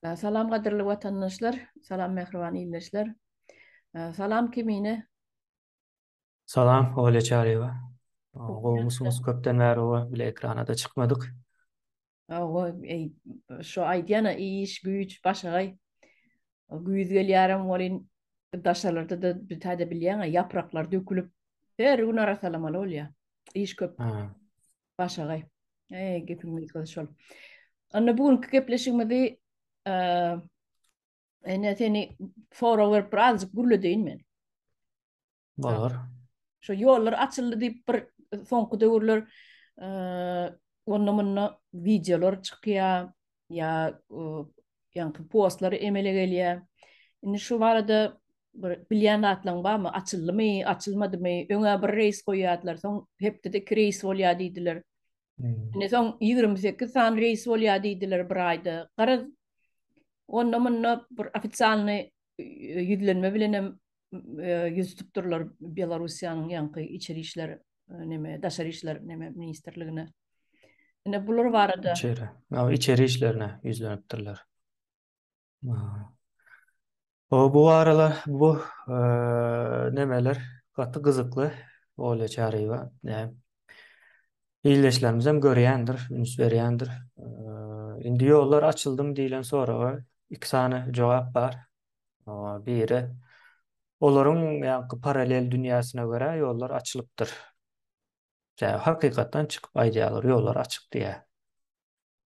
Salam kadirli vatandaşlar, salam mehriban ilişler. Salam kimine? Salam, Ole Çareva. Kovmuşumuz köpten beri o bile ekrana da çıkmadık. O şu aydiyana iyi iş güç başay. Güyüz gelýärem bolin daşalarda da bir tane bilýän yapraklar dökülüp her gün arasalamaly bolýar. İş köp Ha, başay. Gepimi şol. Anna bugünkü gepleşigimizde ene seni fora berip birazcık gürledeýin men. Bolor. Şu yollar açıldı deyip bir soňky döwürler onda munna videolar çykýar ya ýa-ni postlar emele gelýär. Indi şu barada bir bilýän atlaň barmy? Açyldymy, açylmadymy? Öňe bir reis goýýardylar. Soň hepde de reis bolýar diýdiler. Hmm. Indi soň 28 san reis bolýar diýdiler bir aýda. Gara onda munna bir ofitsialny yüzlenme bilenem yüz tutturlar Belarusiýanyň ýanky içeri işler daşary işler ministerligine. Ine bular barada İçeri işlerine yüzlenipdirler. Ha. Bu aralar bu nemeler katı kızıklı Ole Çareva. İyileşlerimiz hem görýändir, üns berýändir. Indi yollar açıldım diýilen sonra iki tane cevap var. Biri olaryň ýa paralel dünýäsine görä yollar açylypdyr. Hakykatdan çykyp aýdýarlar, yollar açyk diýä.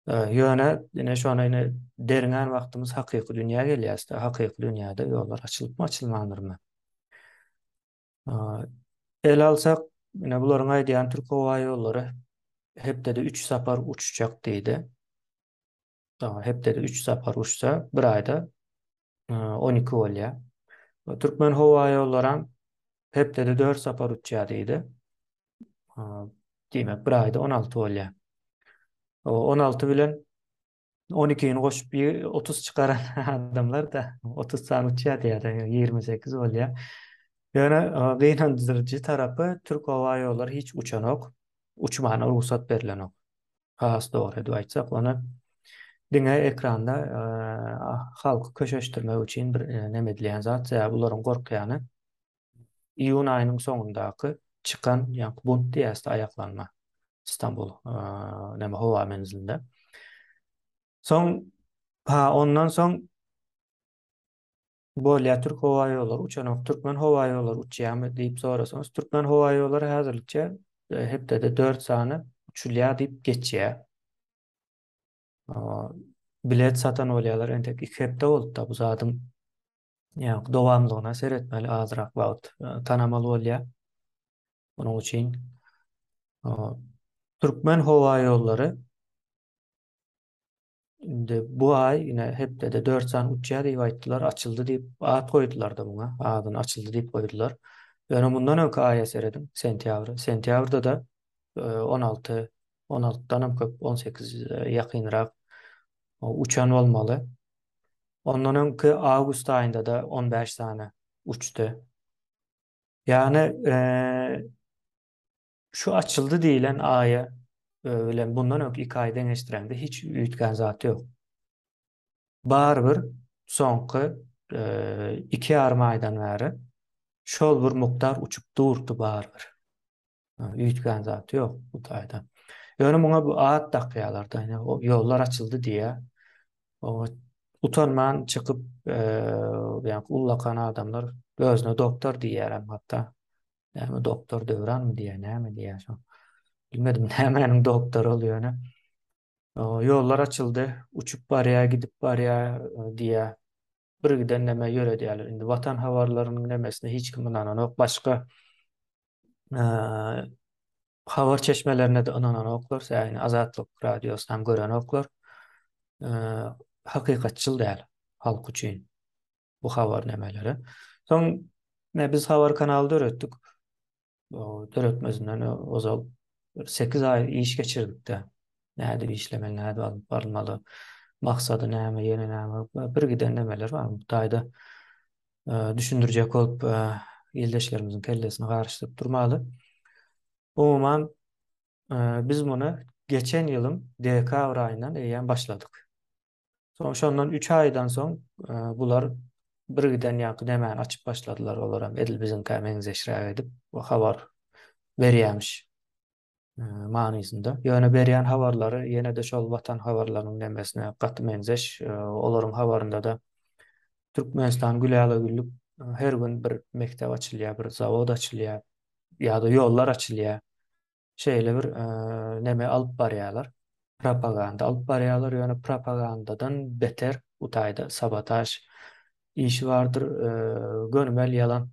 Ýöne ine şonu ine deriňän wagtymyz hakyky dünýä gelýär. Hakyky dünýäde yollar açylypmy, açylmagyrmy? El alsak, ine bularyň aýdýan Türk Hava ýollary hepde de 3 sapar uçacak diýdi. Hepde de 3 sapar uçsa bir aýda 12 bolýar. Türkmen Hava ýollary hepde de 4 sapar uçýar diýdi. Demek bir aýda 16 bolýar. O 16 bilen 12'ni koşup 30 çıkaran adamlar da 30 saniye uçuyor diye 28 oluyor. Yani gıynandırıcı tarafı Türk Hava Yolları hiç uçan ok. Uçmağına ruhsat verilen ok. Has doğru edu aytsak onu dine ekranda halkı köşeştirmek için bir nemedleyen zat ya bunların korkuyanı iyun ayının sonundaki çıkan yani bunt diyeste ayaklanma İstanbul neme hava menzilinde. Ondan son Bolýa Türk Hava Ýolları uçanok Türkmen Hava Ýolları uçýarmy diýip sorasaňyz, Türkmen Hava Ýolları häzirlikçe hepde de 4 sany uçulýar diýip geçýär. Aa, Bilet satan bolýarlar entek 2 hepde boldy da bu zadyň ýa dowamlygyna seretmeli azrak wagt tanamaly bolýar. Onuň üçin aa, Türkmen Hava Ýolları indi bu ay ine hepde de 4 san uçýar diýip aýtdylar, açyldy diýip at goýdular da buňa. Adyn açyldy diýip goýdular. Yani bundan önce aya seredim sentýabr. Sentýabrda da 16 16'dan hem köp 18 ýakynrak uçan bolmaly. Ondan öňki awgust aýynda da 15 sany uçdy. Yani şu açıldı diýilen aya bilen bundan öňki 2 aýdan geçdireňde hiç üýtgän zat ýok. Barbyr soňky 2 ýarym aýdan bäri şol bir mukdar uçup durdy barbyr. Üýtgän zat ýok bu taýda. Ýöne muňa bu at takýarlar da, o ýollar açyldy diýe. O utanman çykyp ýa ullakan adamlar gözüne doktor diýerem hatda. Näme doktor döwranmy diýe, näme diýe şo. Bilmedim nämenin doktor bolýany. Ýollar açyldy, uçup barýar, gidip barýar diýe. Bir giden näme ýöre diýerler. Indi watan habarlarynyň nemesine hiç kim inananok, başga habar çeşmelerine de inanan oklar, yani Azatlyk radiosundan gören oklar, hakykatçyl däl halk üçin bu habar nemeleri. Soň biz habar kanaly döretdik. O döretmezinden ozal 8 ay iş geçirdik de. Näde işlemeli, näde alyp barylmaly, maksady näme, ýene näme, bir giden nemeler bar. Bu taýda düşündirjek bolup ýeldeşlerimiziň kellesini garşyryp durmaly. Umuman biz bunu geçen yılın dekabr ayından başladık. Şondan 3 aydan soň bular birden ýa-da näme açyp başladylar olaram edil bizim kämeňiz eşrä edip bu habar berýärmiş manysynda. Ýöne berýän habarlary ýene de şol watan habarlarynyň nämesine gaty menzeş. Olaryň habarynda da Türkmenistan güläle güllük her gün bir mektep açylýar, bir zawod açylýar ýa-da ýollar açylýar. Şeýle bir näme alyp barýarlar. Propaganda alyp barýarlar, ýöne propagandadan beter utaýda sabotaj işi bardyr, gönümel ýalan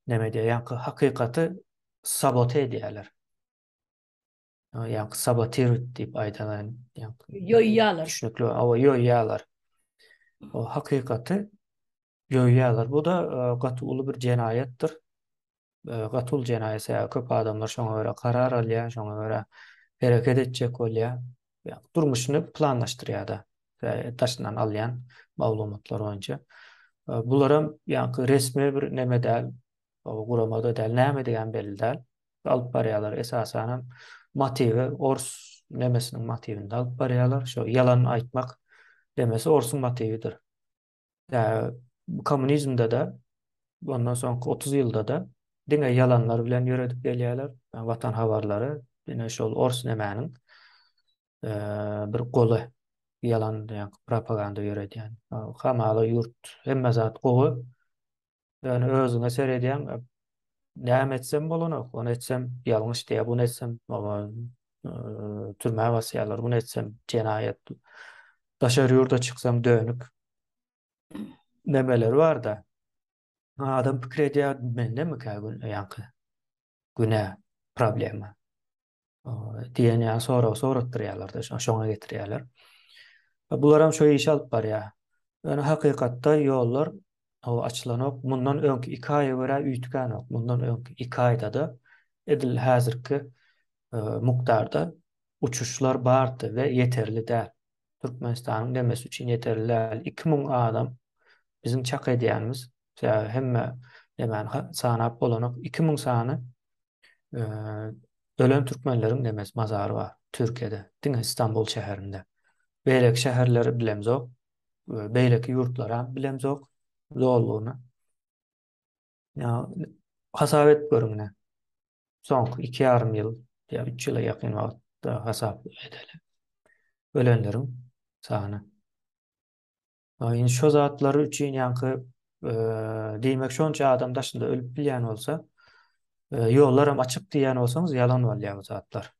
näme diýär, ýa-da hakykaty sabote edýärler. Ýa-da sabotir diýip aýdalan, Yoýýarlar. düşünekli, awa ýoýýarlar. O hakykaty ýoýýarlar. Bu da gaty uly bir jenayetdir. Gatul jenayesi köp adamlar şoňa görä karar alýar, şoňa görä hereket etjek bolýar. Durmuşyny planlaşdyrýar da. Taşynan alýan maglumatlar boýunça. Bulara ýa-da resmi bir näme däl, guramada däl, näme diýen belli däl. Alyp barýarlar esasen motiwi ors nämesiniň motiwinde alyp barýarlar. Şo ýalan aýtmak demesi orsun motiwidir. Kommunizmde de ondan soňky 30 ýylda da diňe ýalanlar bilen ýöredip gelýärler. Watan habarlary ýene şol ors nämäniň bir goly ýalan ýa-da propaganda ýöredýän. Hamaly ýurt hemme zat gowy ýani özüňe seredýän näme etsem bolanok, onu etsem ýalňyş diýip, bunu etsem türme wasýalar, bunu etsem jenayet. Daşar ýurda çyksam dönük. Nemeler var da. Adam pikir edýär, mende mi kägün ýa-da güne problemi. Diýen ýa soratdyrýarlar da, şoňa getirýärler. Bularam şo iş alyp barýar. Ýani hakykatda ýollar açylanok, mundan öňki 2 aýa görä üýtgänok. Mundan öňki 2 aýda da edil häzirki mukdarda uçuşlar bardy we ýeterli däl. Türkmenistanyň demesi üçin ýeterli däl. 2000 adam bizim çak edýänimiz hemme näme sanap bolanok 2000 sany ölen türkmenleriň demes mazary bar Türkiýede, diňe İstanbul şäherinde. Beýleki şäherleri bilemzok, beýleki ýurtlara bilemzok zorlugyny. Ya hasabet görüňne. Soňky 2,5 ýyl ýa 3 ýyla ýakyn wagtda hasap edeli. Ölenleriň sany. Aýyn şo zatlary üçin ýa-da diýmek şonça adam daşynda ölüp bilýän bolsa, ýollarym açyk diýen bolsaňyz ýalan bolýar bu zatlar.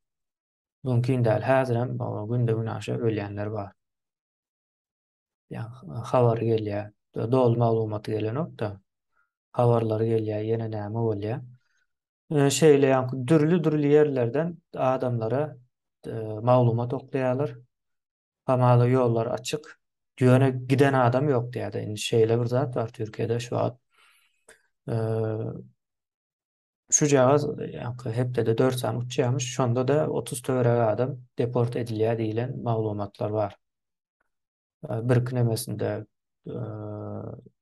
Mümkin däl. Häzirem günde günaşa ölýänler bar. Habar gelýär, dol maglumaty gelenokda, habarlary gelýär, ýene näme bolýar. Şeýle dürli ýerlerden adamlara maglumat oklaýarlar. Hamaly ýollar açyk. Ýöne giden adam ýok diýär. Indi şeýle bir zat bar Türkiýede şu an. Şu jagaz hepde de 4 sany uçýarmyş. Şonda da 30 töwerek adam deport edilýär diýilen maglumatlar bar. Bir kinemesinde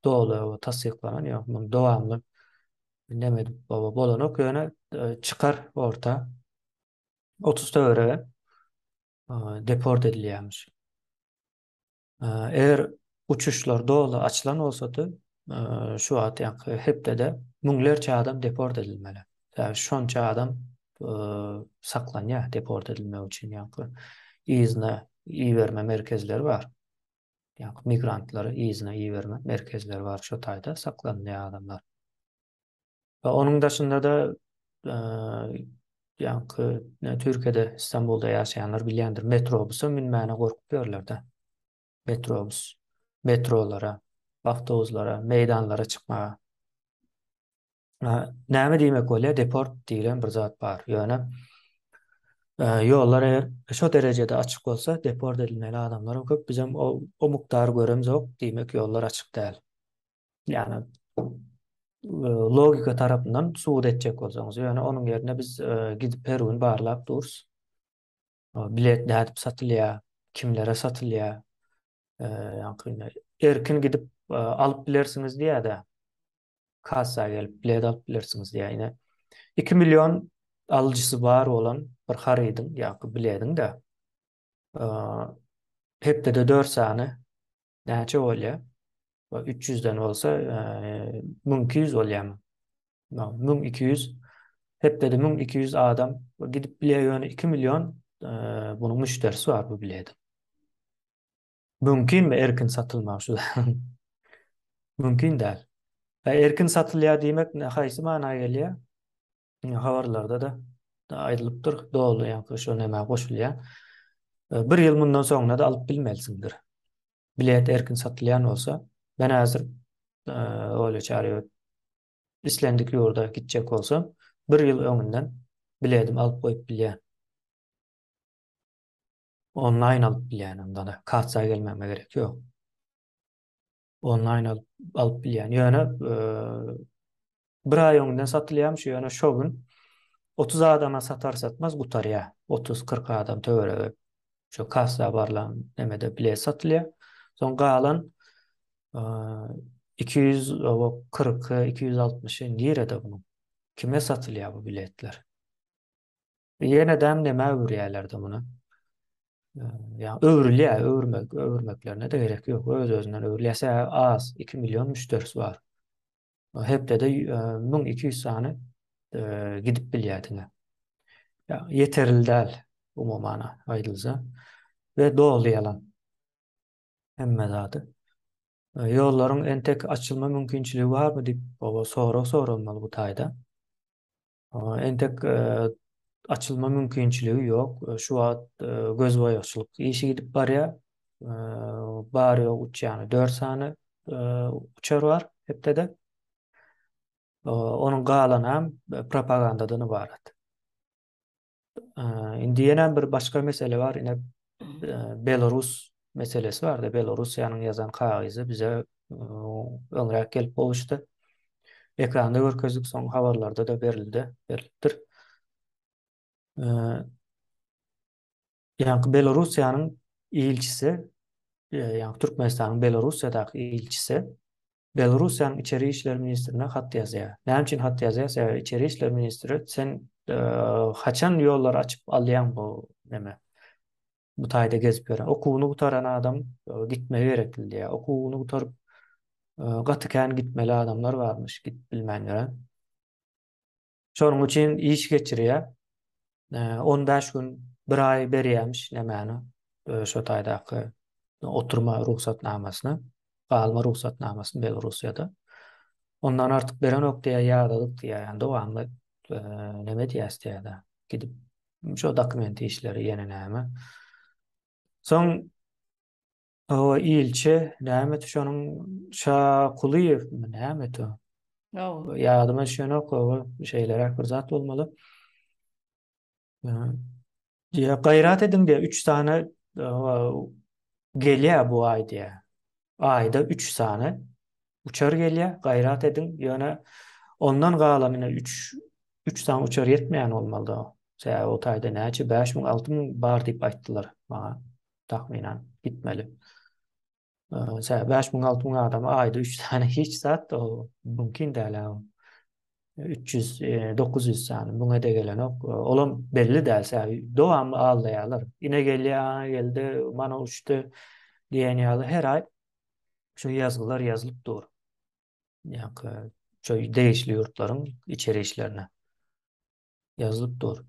dolu tasdiklanan ýok. Dowamly näme baba bolanok ýöne çykar orta 30 töwerek deport edilýärmiş. Eğer uçuşlar dolu açılan olsaydı şu an hepde de müňlerçe adam deport edilmeli. Yani şonça adam saklanýar deport edilmek üçin izne iýerme merkezleri var. Yani migrantları izne iýerme merkezleri var. Şu taýda saklanýar adamlar. Ve onun dışında da Türkiye'de İstanbul'da yaşayanlar bilýändir. Metrobusa minmäne gorkup ýörler de. Metrobus, metrolara, avtobuslara, meydanlara çıkmağa. Näme diýmek bolýar? Deport diýilen bir zat bar. Ýöne ýollar eger şo derejede açyk bolsa, deport edilmeli adamlar köp. Bizim o mukdary göremzok, diýmek ýollar açyk däl. Ýani logika tarapyndan suwd etjek bolsaňyz, ýöne onuň ýerine biz gidip her gün barlap durus. Bilet nädip satylýar, kimlere satylýar? Erkin gidip alıp bilersiniz diye de kassa gelip bilet alıp bilersiniz diye yine 2 milyon alıcısı var olan bir haridin ya biledin de Hepde de 4 sany näçe bolýar? 300'den olsa 1200 bolýarmy? 1200 hepde de 1200 adam gidip bilýär ýöne 2 milyon bunyň müşterisi bar bu bileýdi. Mümkin mi erkin satylmak şu? Mümkin däl. Erkin satylýar diýmek haýsy managa gelýär? Habarlarda da aýdylypdyr. Dolu ýa-da şo näme goşulýar. Bir ýyl mundan soňra da alyp bilmelisiňdir. Bilet erkin satylýan bolsa, ben häzir öyle çary islendik ýurda gitjek bolsam, bir ýyl öňünden biledim alyp goýup bilýän. Online alyp bilýän onda da. Kartsa gelmeme gerek ýok. Online alyp bilýän. Ýöne bir ay öňünden satylýan şu ýöne şo gün 30 adama satar satmaz gutarýar. 30-40 adam töwerege şu kassa barlan nemede bilet satylýar. Soň galan 240 260 nirede bunu. Kime satılıyor bu biletler? Yeniden neme öwürýärler bunu. Yani öwürmeklerine de gerek yok. Öz-özünden öwürläse az 2 milyon müşterisi var. Hepde de 1200 sany gidip bilýärdiňe. Ya yeterli däl umumana aýdylsa ve dolu yalan. Hemme zady. Ýollaryň entek açylma mümkinçiligi barmy diýip baba sorulmaly bu taýda. Entek açılma mümkinçiligi ýok. Şu wagt gözboýaçylyk işi gidip barýar. Barýar uçýany 4 sany uçar bar hepde de. Onuň galan hem propagandadan ibaret. Indi ýene bir başga mesele bar. Ine Belarus meselesi var da Belarusyanyň ýazan kagyzy bize öňrek gelip boluşdy. Ekranda görkezdik, soň habarlarda da berilipdir. Yani Belarusyanyň ilçisi, yani Türkmenistanyň Belarusyadaky ilçisi Belarusyanyň içeri işler ministrine hat ýazýar. Näme üçin hat ýazýar? İçeri işler ministri sen haçan ýollar açyp alýan bu neme? Bu taýda gezip ýören. Okuwyny gutaran adam gitmegi gerekli diýär. Okuwyny gutaryp gatykän gitmeli adamlar barmyş, git bilmän. Şonuň üçin iş geçirýär. 15 gün bir ay berýärmiş nämäni şo taýdaky oturma ruhsatnamasyny, galma ruhsatnamasyny Belarusyada. Ondan artyk beren okdaýa ýadalyk diýär. Yani dowamly näme diýär gidip şo dokumenti işleri ýene näme. Soň o ilçe näme şonuň Şakuliýew näme to? Ýadyma şonu şeyler bir zat bolmaly. Ya gayret edin diye 3 tane gelýär bu ay diye. Ayda 3 tane uçar gelýär. Gayret edin. Yani ondan galan ine 3 tane uçar yetmeýän bolmaly. O taýda näçe 5000 6000 bar diýip aýtdylar bana tahminen gitmeli. 5000 6000 adam ayda 3 tane hiç zat o mümkin däl. 300 900 sany buňa da gelen ok. Olam belli däl. Dowamly alýarlar. Ine geldi, mana uçdy diýen ýaly her ay şu yazgylar yazılıp dur. Ýa-ni şu değişli ýurtlaryň içeri işlerine yazılıp dur.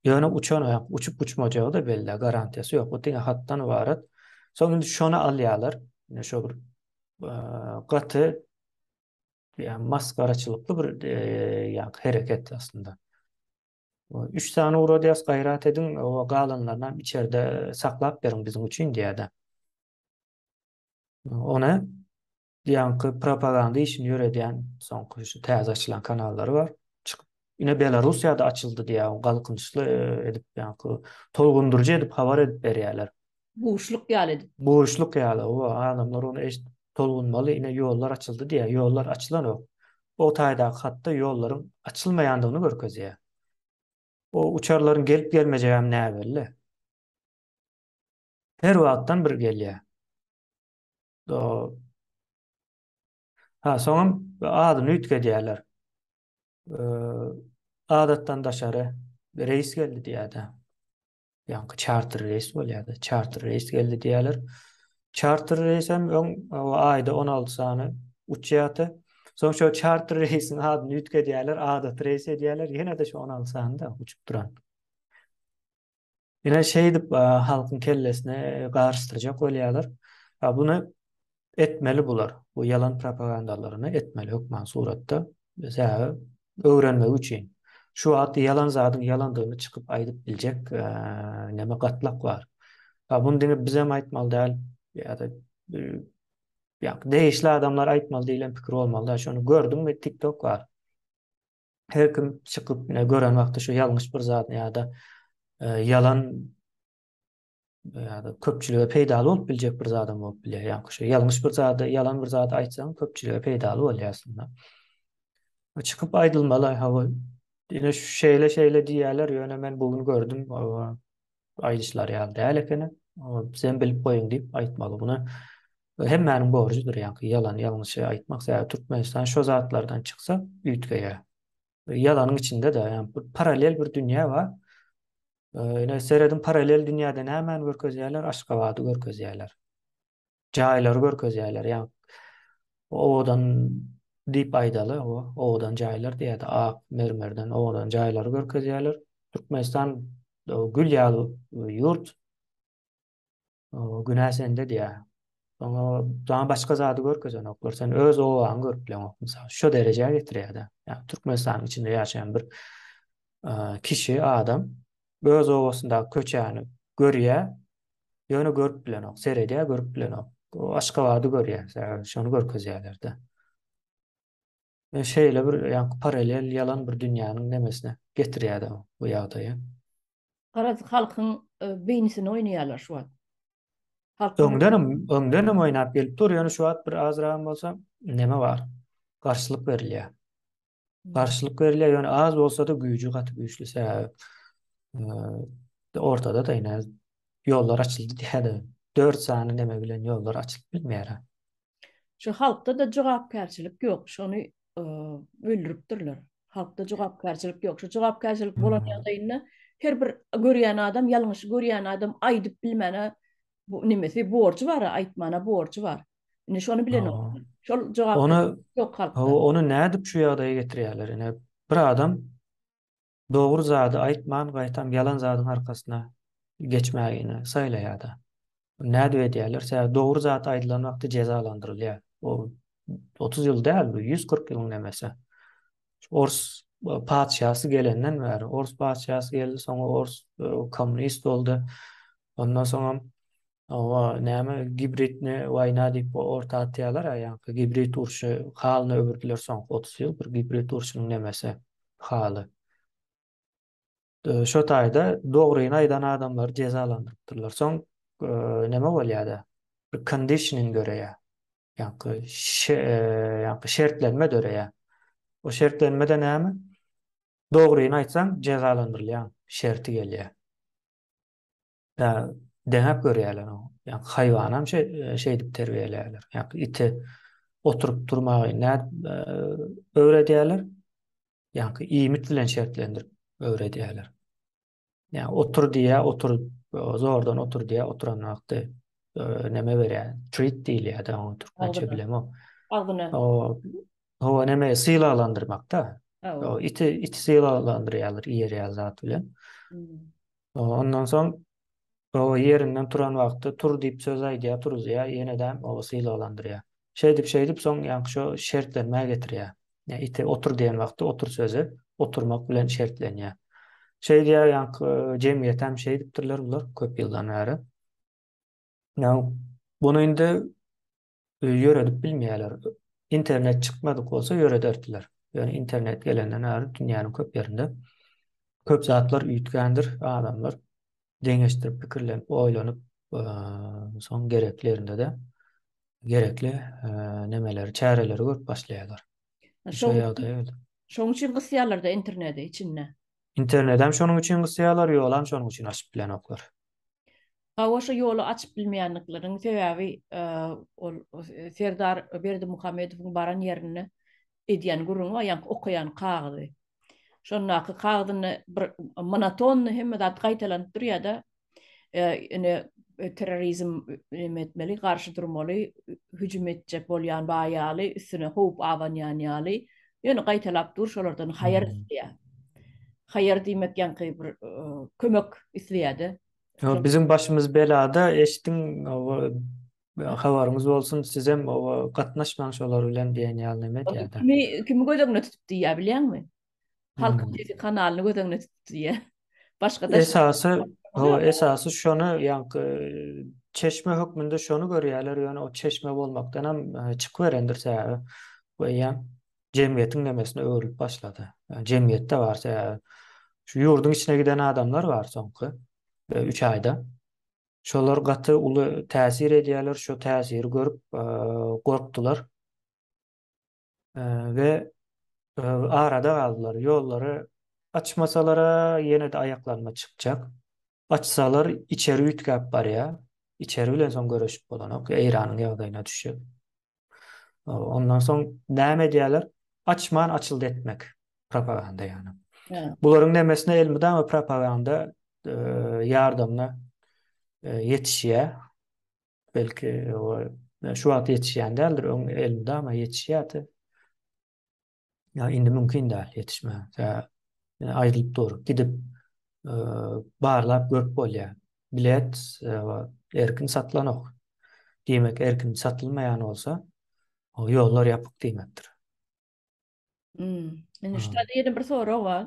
Ýöne uçan uçup uçmajagy da belli, garantiyasy ýok. Bu diňe hatdan ibaret. Soňra şonu alýarlar. Şo bir gaty yani maskaraçılıklı bir yani hareket aslında. 3 tane euro diýäs gayret edin, o galanlardan içeride saklap berin bizim üçin diýär. Ona diýen propaganda işini ýöredýän soňky şu täze açylan kanallary bar. Çykyp ine Belarusyada açyldy diýär, galkynçly edip ýa-ni tolgundurjy edip habar edip berýärler. Boşluk ýaly. Boşluk ýaly, o adamlar onu tolgunmaly, ine ýollar açyldy diýär. Ýollar açylan ok. O taýdaky hatda ýollaryň açylmaýandygyny görkezýär. O uçarlaryň gelip gelmejegini näme belli? Her wagtdan bir gelýär. Soňam adyny ütge diýerler. Adatdan daşary reis geldi diýär. Yani charter reis bolýardy. Charter reis geldi diýerler. Charter reis hem o ayda 16 sany uçýardy. Soň şu charter reisin adyny ütke diýerler, adat reis diýerler. Ýene de şu 16 sanyda uçup duran. Ýene şey dip halkyň kellesine garşdyrjak bolýarlar. Bunu etmeli bular. Bu yalan propagandalaryny etmeli hukman suratda. Mesela öwrenmek üçin. Şu at yalan zadyň yalandygyny çykyp aýdyp biljek neme gatlak bar. Bunu diňe bize aýtmaly däl ýa-da değişli adamlar aýtmaly diýilen pikir bolmaly. Şonu gördüm ve TikTok var. Her kim çykyp gören wagtda şu ýalňyş bir zat ýa-da yalan ýa-da köpçülige peýdaly bolup biljek bir adam bolup bilýär. Ýa-ni şu ýalňyş bir zat, yalan bir zat aýtsaň köpçülige peýdaly bolýarsyň. Çykyp aýdylmaly. Ine şu şeýle diýerler, ýöne men bugün gördüm. Aýdyşlar ýaly däl ekeni. Sen bilip goýuň diýip aýtmaly. Buna hemmäniň borjydyr. Ýa-ni yalan ýalňyşy aýtmak, Türkmenistan şo zatlardan çyksa üýtgeýär. Yalanyň içinde de ýani bir paralel bir dünýä bar. Ine seredin paralel dünýäde nämen görkezýärler? Aşgabaty görkezýärler. Jaýlary görkezýärler. Ýani odan dip aýdaly, odan jaýlar diýýär. Ak mermerden odan jaýlary görkezýärler. Türkmenistan gül ýaly ýurt günäsende diýär. Daha başka zady görkezýän oklar. Sen öz owaňy görüp bilen okmasa, şo derejäge getirýär. Yani Türkmenistan içinde ýaşaýan bir kişi, adam öz owasyndaky köçäni görýär, ýöne görüp bilen ok, seredýär görüp bilen ok. O Aşgabaty görýär, şonu görkezýärler-de. Şeýle bir ýani paralel yalan bir dünýäniň nemesine getirýär bu ýagdaýy. Garaz halkyň beýnisini oýnaýarlar şu an. Halkyň Öňdenem oýnap gelip dur, ýöne şu wagt bir azragan bolsa, neme bar? Garşylyk berilýär. Garşylyk berilýär, ýöne az bolsa da güýjü gaty güýçlüse, ortada da ýene ýollar açyldy diýär. 4 sany neme bilen ýollar açylyp bilmeýär. şu halkda da jogapkärçilik ýok. Şonu öldüripdirler. Halkda jogapkärçilik ýok. Şu jogapkärçilik bolan ýagdaýyny her bir görýän adam, ýalňyş görýän adam aýdyp bilmene bu nimesi borcu var, aýtmana borcu var. Ine şonu bilen ok. Şol jogapkärçilik ýok halkda. Onu nädip şu ýagdaýa getirýärler? Ine bir adam dogry zady aýtman, gaýtam yalan zadyň arkasyna geçmägini saýlaýar-da. Näde edýärler? Sen dogry zat aýdylan wagtda cezalandyrylýar. O 30 ýyl däl, 140 ýyl nemese. Ors padşahsy gelenden bäri, Ors padşahsy geldi, soňra Ors kommunist boldy. Ondan soňra näme gibritni waýna diýip orta atýarlar, ýa-ni gibrit urşy halyny öwürdiler soň 30 ýyl bir gibrit urşynyň nemese haly. Şo taýda dogryny aýdan adamlar cezalandyrypdyrlar. Soň neme bolýar-da? Bir conditioning göreýär. Ýa-ni şertlenme göreýär. O şertlenmede näme? Dogryny aýtsaň cezalandyrylýar, şerti gelýär. Denep görýärler o. Yani hayvanam şey dip terbiýelerler. Yani iti oturup durmagy öwredýärler. Yani iýmit bilen şertlendirip öwredýärler. Yani otur diýä, otur zordan otur diýä, oturan wagtda neme berýär? Treat diýilýär da onu türkmençe bilem o. Algyna. O neme sylalandyrmakda. O iti sylalandyrýarlar, ýerýär zat bilen. Ondan soň o yerinden turan wagtda tur diýip söz aýdýar, turuzýar, ýeneden o sylalandyrýar. Şey dip soň ýa-ni şo şertlenme getirýär. Yani iti otur diýen wagtda otur sözü oturmak bilen şertlenýär. Şey diýär, ýa-ni jemgyýet hem şey dipdirler bular köp ýyldan bäri. Yani bunu indi ýöredip bilmeýärler. İnternet çykmadyk bolsa ýöredirdiler. Yani internet gelenden bäri dünýäniň köp ýerinde köp zatlar üýtgändir, adamlar deňeşdirip pikirlenip, oýlanyp, soň gereklerinde de gerekli nemeleri, çäreleri görüp başlaýarlar. Şo ýagdaý. Şoň üçin gysýarlar da internete içinde. İnternet hem şonuň üçin gysýarlar, ýolan şonuň üçin açyp bilen oklar. Oşa ýolu açyp bilmeýänlikleriň sebebi Serdar Berdimuhammedowyň baran ýerini edýän gurrun wa ýa-ni okuyan kagyzy. Şonnaky kagyzyny bir monoton hemme zat gaýtalanyp durýar da Ine terrorizm etmeli, karşı durmaly, hücum etjek bolýan baýaly, üstüne howp awanýan ýaly. Ýöne gaýtalap dur, şolardan haýar Hmm. isleýär. Haýar diýmek ýanky bir kömek isleýärdi. O bizim başımız belada eşitin o habarımız olsun sizem o katnaşmaň şolar bilen diýen ýaly neme diýdi. Kimi gödegine tutup diýär bilýärmi? Halkyň Hmm. TV kanalyny gödegine tutup diýär. Başga da Esasy şonu ýanky çeşme hökmünde şonu görýärler ýöne o çeşme bolmakdan hem çykyp berendir sebäbi. Bu ýa jemgyýetiň nemesine öwrülip başlady. Yani jemgyýetde barsa şu ýurdun içine giden adamlar var soňky 3 aýda. Şolar gaty uly täsir edýärler, şo täsiri görüp gorkdular we arada kaldılar. Yolları açmasalara yine de ayaklanma çıkacak. Açsalar içeri ütkap var ya. İçeri bilen son görüşüp bolanok İran'ın ýagdaýyna düşüp. Ondan son näme diýerler? Açman açıldı etmek. Propaganda yani. Ha, Buların nemesine elmide ama propaganda yardımına yetişiye. Belki o şu an yetişiyen değildir. Onun elmide ama yetişiyatı. Ya indi mümkün değil yetişme. Ya, ayrılıp doğru. Gidip e, barlap görüp bolýar. Bilet erkin satlanok. Demek erkin satılmayan olsa o yollar yapık demektir. Ine şu Ha. bir soru var.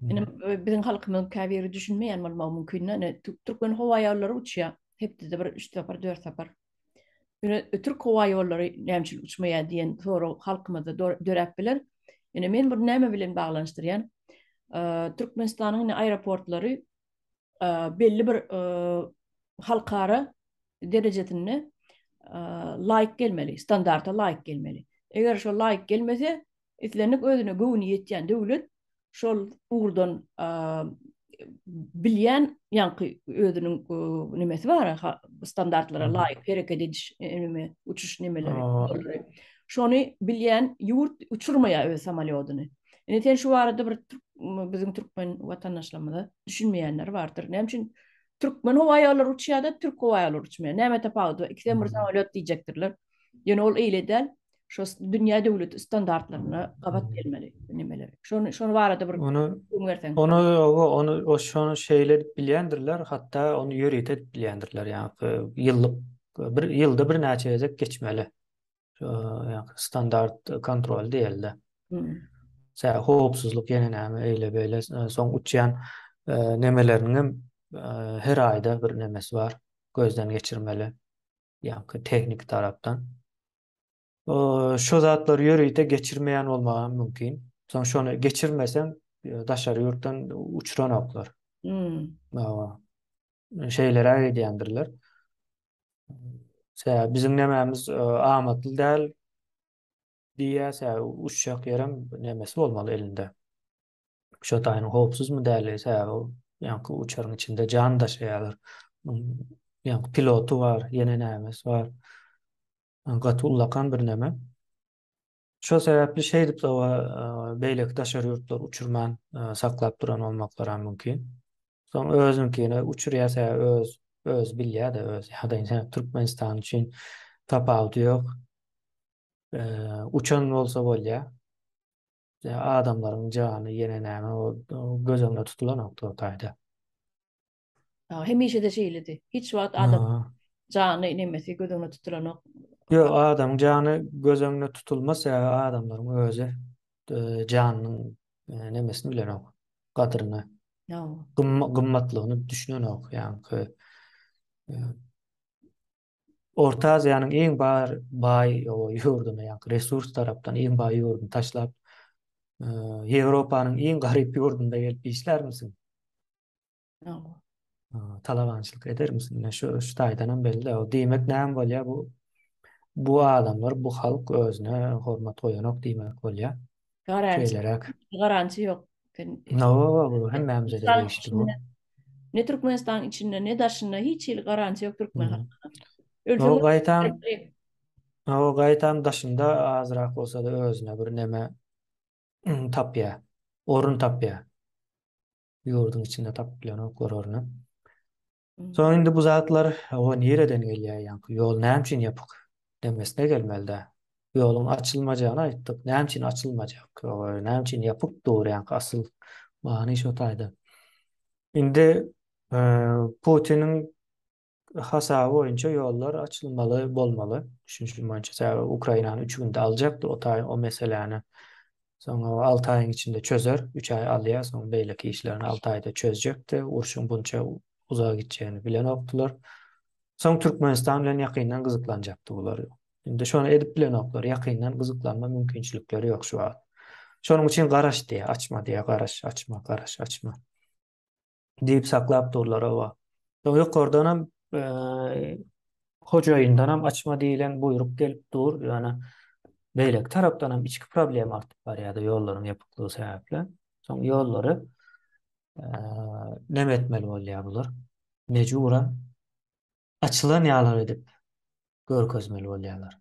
Ine Hmm. bizim halkymyň käbiri düşünmeýän bolmagy mümkin. Ine Türkmen howa ýollary uçýar. Hepde de bir 3 separ, 4 separ. Ine Türk howa ýollary näçe uçmaýar diýen soru halkymyzda dörep biler. Ine men bir näme bilen baglanşdyrýan. Türkmenistanyň aeroportlary belli bir halkara derejetine laýyk gelmeli, standarta laýyk gelmeli. Eger şol laýyk gelmese, etlenik özüne göwüni ýetýän döwlet şol uğurdan bilýän ýanky özüniň nimesi bar, standartlara Hmm. laýyk hereket ediş, uçuş nimeleri. O, Şonu bilýän ýurt uçurmaýar öz samolyotyny. Ene şu arada bir bizim Türkmen watandaşlarymyzda düşünmeýänler bardyr. Näme üçin Türkmen howa ýolları uçýar-da Türk howa ýolları uçmaýar. Näme tapawdy? İkiden bir hmm. samolyot diýjekdirler. Ýöne ol eýle del. Şo dünýä döwleti standartlaryna gabat Hmm. gelmeli nimeleri. Şonu barada bir Onu öňersen. onu şonu şeyler bilýändirler, hatta onu ýöret edip bilýändirler. Yani bir ýylda bir näçe gezek geçmeli. Yani standart kontrol diýildi. Hmm. Howpsuzlyk ýene näme eýle beýle soň uçýan nemeleriniň her aýda bir nemesi bar. Gözden geçirmeli. Yani teknik tarapdan. Şo zatlar ýöreýte geçirmeýän bolmagy mümkin. Soň şonu geçirmesen daşary ýurtdan uçuran oklar. Hmm. Şeylere diýendirler. Bizim nemämiz amatly däl diýä, uçak ýerem nemesi bolmaly elinde. Şo taýyny howpsuzmy däl, ýa-ni uçaryň içinde jan daşaýarlar. Ýa-ni pilotu bar, ýene nämesi bar. Gaty ullakan bir neme. Şo sebäpli şey dip beýleki daşary ýurtlar uçurman saklap duran bolmaklary mümkin. Soň özünkine uçurýasa öz bilýär-de öz ýa-da Türkmenistan üçin tapawdy ýok. Uçan bolsa bolýar. Adamlaryň jany ýene näme o göz öňünde tutulan nokta taýda. Hemişe de şeýledi. Hiç wagt adam Ha. jany nimesi gödüňe tutulanok. Yo adam jany göz öňünde tutulmaz adamlaryň özü janynyň nemesini bilenok, gadyryny, No. gymmatlygyny düşünenok. Yani Orta Aziýanyň iň baý ýurduny, ýa-ni resurs tarapdan iň baý ýurduny taşlap Ýewropanyň iň garyp ýurdunda gelip işler misin? No. Talabançylyk eder misin? Şu taýdanam belli. O diýmek näme bolýar bu adamlar, bu halk özüne hormat goýanok diýmek bolýar. Garanti. Şeýlerek. Garanti yok. Bu hemmämize de Türkmenistan geçdi içinde, bu. ne Türkmenistan içinde ne dışında hiç il garanti yok Türkmen Hmm. halkına. O Ölçümlü gaýtam daşynda azrak bolsa da özüne bir neme tapýar. Orun tapýar. Ýurdun içinde tapýan oklar orunu. Hmm. Sonra indi bu zatlar o nereden gelýär ýa-ni ýol näçin ýapyk demesine gelmeli. Ýolun açylmajagyny aýtdyk. Näçin açylmajak? Näçin ýapyk dogry ýa-ni asyl many şo taýda. Indi Putinin hasaby boýunça ýollar açylmaly bolmaly. Düşünşüm boýunça Ukrainany 3 günde aljakdy o meseleni. Sonra 6 ayın içinde çözer. 3 ay alýar. Sonra beýleki işlerini 6 aýda çözjekdi. Urşun bunça uzağa gideceğini bilen oktular. Soň Türkmenistan bilen ýakyndan gyzyklanjakdy bular. Indi şonu edip bilen oklar. Ýakyndan gyzyklanma mümkinçilikleri ýok şu an. Şonuň üçin garaş diýe, açma diýe, garaş, açma, garaş, açma diýip saklap durlar owa. Soň ýokardanam hojaýyndan hem açma diýilen buyruk gelip dur. Ýani beýlek tarapdan hem içki problem artyp barýardy ýollaryň ýapyklygy sebäple. Soň ýollary näme etmeli bolýar bular? Mejburan açylan ýalar edip görkezmeli bolýarlar.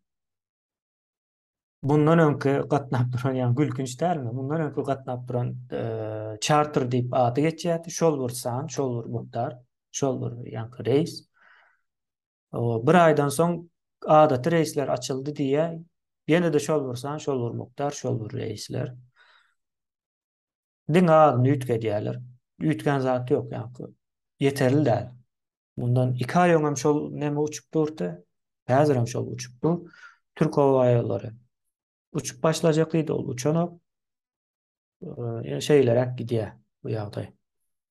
Bundan öňki gatnap duran ýa gülkünç dälmi? Bundan öňki gatnap duran charter diýip ady geçýärdi. Şol bir san, şol bir mukdar, şol bir ýa reis. O bir aýdan soň adaty reisler açyldy diýe ýene de şol bir san, şol bir mukdar, şol bir reisler. Diň adyny üýtgedýärler. Üýtgen zat ýok ýa yeterli däl. Bundan 2 ay öňem şol näme uçup durdy. Häzir hem şol uçup dur. Türk Hava Aýallary uçup başlajakydy ol uçanok. Şeyler gidýär bu ýagdaý.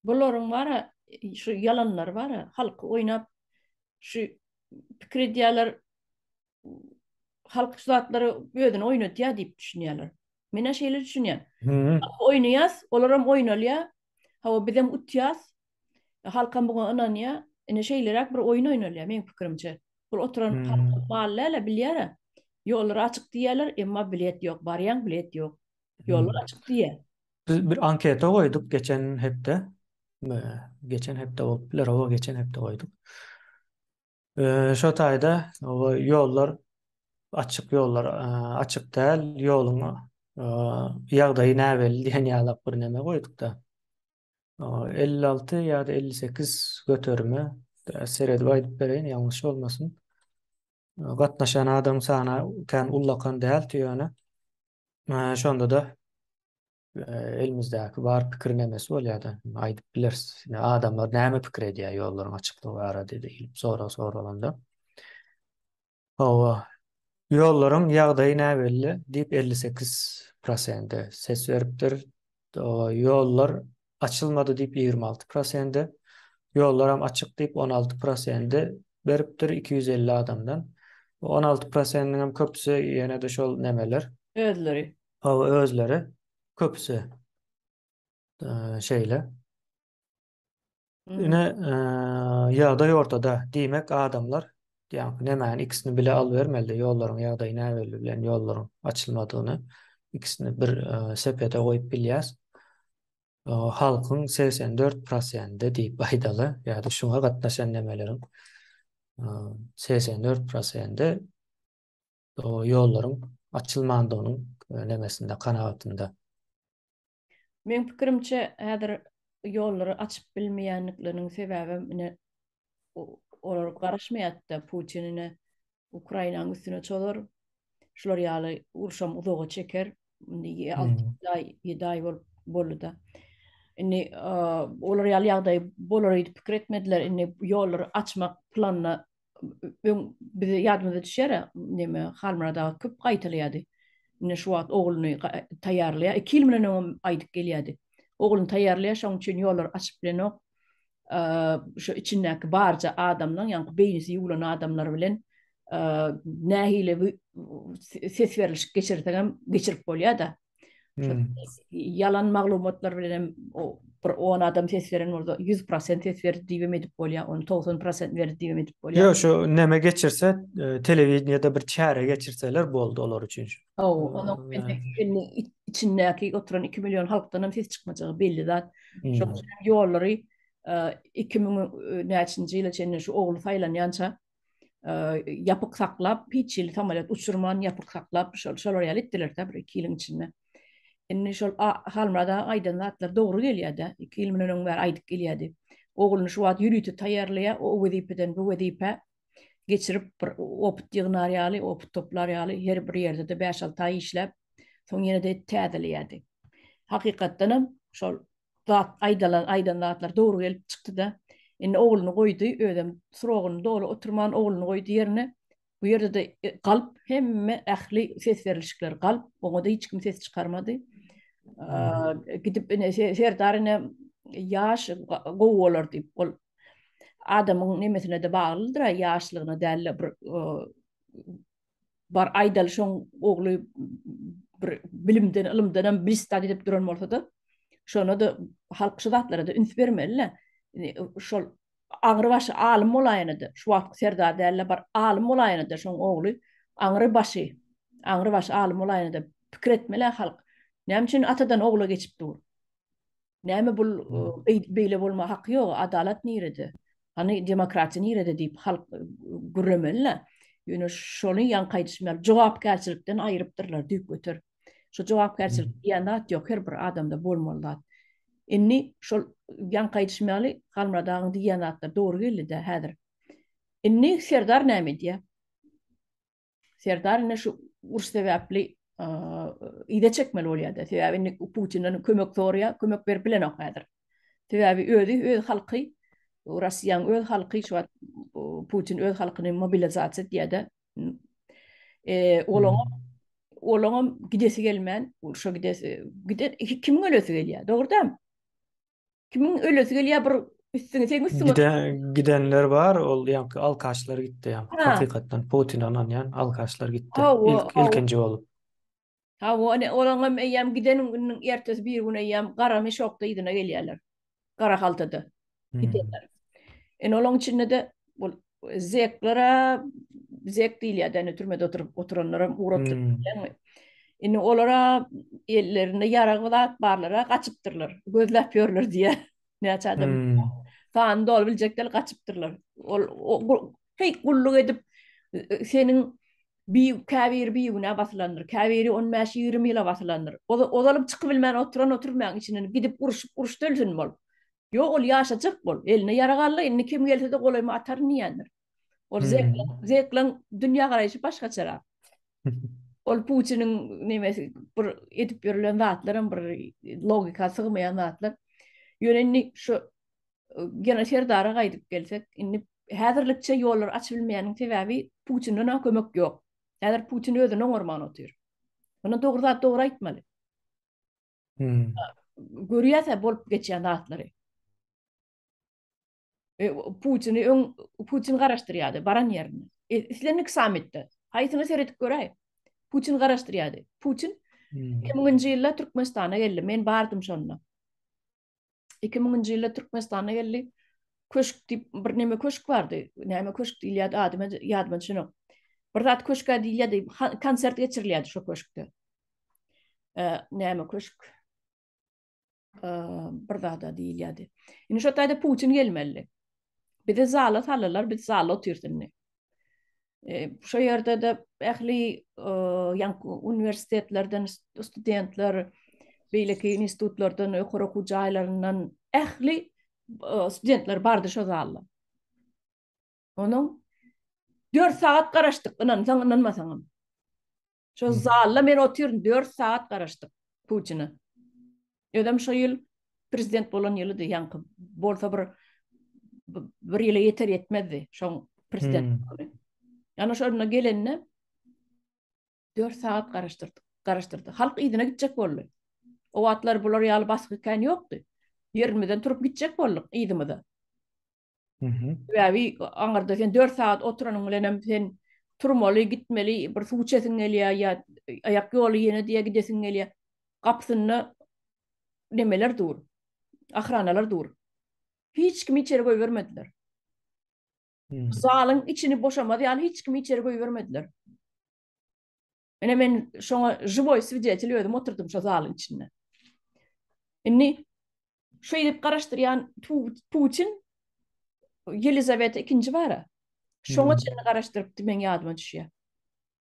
Bularyň bara şu yalanlar bara halky oýnap şu pikir edýärler, halk zatlary öýdüne oýnatýar diýip düşünýärler. Men şeýle düşünýän. Hı. Oýnaýas, olaram oýnalýar. Hawa bizem utýas. Halkam buňa ynanýar. Ene şeýlerek bir oýun oýnalýar meň pikirimçe. Bu oturan Hı. mahalleler bilýär. Ýollar açyk diýerler, emma bilet ýok, barýan bilet ýok. Hı. Ýollar açyk diýer. Biz bir anketa koyduk geçen hepde. Geçen hepde oldular. O geçen hepde koyduk. Şu tayda o yollar açık yollar açık değil yolun yağdayı näbeli diyen ýalap bir neme koyduk da. 56 ya da 58 götürme seredi baydyp bereýin ýalňyş bolmasyn. Gatnaşan adam sana tän ullakan däl diýýäne. Şonda da elimizdäki bar pikir nemesi bolýardy. Aýdyp bilersiz. Adamlar näme pikir edýär ýollaryň açyklygy barada diýip sonra Hawa ýollaryň ýagdaýy näbelli diýip 58% ses beripdir. Ýollar açylmady diýip 26%, ýollar hem açyk diýip 16% beripdir 250 adamdan. 16%'nin hem köpüsi ýene de şol nemeler. Özleri. Hawa özleri köpüsi şeyle. Mhm. Yine ýagdaý ortada diýmek adamlar ýa-ni nämäni ikisini bile albermeli ýollaryň ýagdaýy näbeli bilen ýollaryň açylmadygyny ikisini bir sepete goýup bilýäs. Halkyň 84% diýip aýdaly ýa-da şuňa gatnaşan nemeleriň 84% o ýollaryň açylmandygynyň nemesinde kanagatynda. Men pikirimçe häzir ýollary açyp bilmeýänlikleriň sebäbi mine olar garaşmaýatda Putinine Ukrainanyň üstüne çolur. Şular ýaly urşam uzağa çeker. 6 Hmm. ay 7 ay boldy da. Inni olar ýaly ýagdaý bolar diýip pikir etmediler. Inni ýollary açmak planyna bize ýadymyza düşer. Neme halmyrada köp gaýtylýady. Inni şu wagt ogluny taýýarlaýar. 2 ýyl bilen aýdyp gelýärdi. Ogluny taýýarlaýar, şoň üçin ýollar açyp bilenok. Şu içindäki barja adamlaryň, ýa-ni beýnisi ýuwulan adamlar bilen nähile ses beriliş geçirdiňem geçirip bolýar da. Şu Hmm. yalan maglumatlar bilen o bir 10 adam ses beren orada 100% ses berdi diýip edip bolýar, onu 90% berdi diýip edip bolýar. Yo şu neme geçirse televizyonda bir çare geçirseler boldu olar üçin. Onu içindäki oturan 2 milyon halkdan hem ses çykmajagy belli zat. Şu Hmm. ýollary 2000 näçinji ýyla çenli şu ogly saýlanýança yapık saklap, hiç ýyl tamalat uçurman yapık saklap şolar ýaly etdiler da bir 2 ýylyň içinde. Indi şol halmada aýdan zatlar dogry gelýärdi. 2 ýyl bilen öňär aýdyp gelýärdi. Oğlunu şu wagt ýürütip taýýarlaya, o wezipeden bu wezipe geçirip bir oput ýygnar ýaly, oput toplar ýaly her bir ýerde de 5-6 ay işläp, soň ýene de täzelýärdi. Hakykatdanam şol zat aýdan zatlar dogry gelip çykdy da, indi oğluny goýdy, ödem suragyny dogry oturman oğluny goýdy ýerine. Bu ýerde de galp hemme ähli ses berilişikler galp, oňa hiç kim ses çykarmady. Gidip serdarine yaş gowalar diýip ol adamyň nemesine de baglydyr, ýaşlygyna däl bir bar aýdal şoň ogly bir bilimden, ilmden bilistad edip duran bolsa da, şonu da halk şudatlara da üns bermeli. Şol aňry başy alim bolaýanydy. Şu wagt serdar däl bar alim bolaýanydy şoň ogly aňry başy alim bolaýanydy. Pikir etmeli halk. Näme üçin atadan ogla geçip dur? Näme bul beýle bolma haky ýok, adalet nirede? Hani demokrati nirede diýip halk gürlemeli. Ýöne şonu ýankaýdyşmaly, jogapkärçilikden aýrypdyrlar, düýp götür. Şu jogapkärçilik ýanat ýok, her bir adamda bolmaly. Inni şol ýankaýdyşmaly, galmadagyň diýanatlar dogry geldi de häzir. Inni serdar näme diýär? Serdar ne şu urs sebäpli ide çekmeli bolýar. Sebäbi Putin'in kömek sorýa, kömek berip bilen ok häzir. Sebäbi öz halky, Russiýanyň öz halky şu Putin öz halkyny mobilizasiýa diýdi. Olaňa gidesi gelmän, şo gider kim ölesi gelýär, dogry-da? Kimin ölesi gelýär bir üstüne Gidenler var, ol ýanky alkaçlar gitdi ýanky. Ha. Hakykatdan Putin anan ýan alkaçlar gitdi. Ha, İlkinji bolup. Ha, olaňa eýäm gidenin günüň ertesi bir gün eýäm garamy şokda ýydyna gelýärler. Gara haltada gidenler. Olaň içinde de bol zeklere zek diýilýär, däne türmede oturanlara uğrapdyr. Indi olara ellerinde ýaragylat barlara gaçypdyrlar. Gözläp ýörler diýe. Näçe adam fan dol biljekler gaçypdyrlar. Hey gulluk edip senin bir käbir bir güne baslanır. Käbiri 15-20 ýyla baslanır. Odalyp çykyp bilmän oturmaň içinden gidip uruş dölsün bol. Ýok, ol ýaşajak bol. Eline ýaragally, indi kim gelse de golayma atar niýendir. Ol zeklen dünýä garaýşy başgaça. Ol Putin'in nemesi bir edip berilen zatlaryň bir logika sygmaýan zatlar. Ýöne şu gene serdara gaýdyp gelsek, indi häzirlikçe ýollar açybilmeýäniň sebäbi Putin'den kömek ýok. Häzir Putin özüne orman otýar. Bunu dogry aýtmaly. Görýärse bolup geçýän zatlary. Putin garaşdyrýardy baran ýerine. Islenik samitde. Haýsyny seredip göräýin. Putin garaşdyrýardy. Putin 2000-nji ýylda Türkmenistana geldi. Men bardym şonda. 2000-nji ýylda Türkmenistana geldi. Köşk diýip bir näme köşk bardy. Näme köşk diýilýär ýadyma düşenok. Bir zat köşke diýilýär, konsert geçirilýärdi şo köşkde. Näme köşk? Bir zat diýilýärdi. Indi şo taýda Putin gelmeli. Bir de zala salarlar, bir zala otursunlar. Şu yerde de ähli üniversitetlerden studentler, beýleki institutlardan, ökür okuw jaýlaryndan ähli studentler bardy şu zala. Onuň 4 saat garaşdyk, inanmasaňam. Şu zala men oturdum 4 saat garaşdyk Putin'i. Ödem şu ýyl prezident bolan ýylydy, ýanky bolsa bir ýyla ýeter ýetmedi şoň prezident. Yani şuna gelenne 4 saat garaşdyrdy. Halk ýydyna gitjek boldy. O wagtlar bular ýaly basgykän ýokdy. Ýermeden turup gitjek boldyk ýydymyda. Sebäbi aňarda sen 4 saat oturanyň bilen sen turmaly, gitmeli, bir suw içesiň gelýär ýa ayak ýoly ýene diýe gidesiň gelýär. Gapsyny nemeler dur. Ahranalar dur. Hiç kim içeri koy vermediler. Zalın içini boşamadı, yani hiç kim içeri koy vermediler. Men şoňa живой свидетель ödüm, oturdum şu zalın içinde. Indi şu edip garaşdyrýan Putin Yelizaveta II bara. Şoňa çenini garaşdyrypdy, men ýadyma düşýär.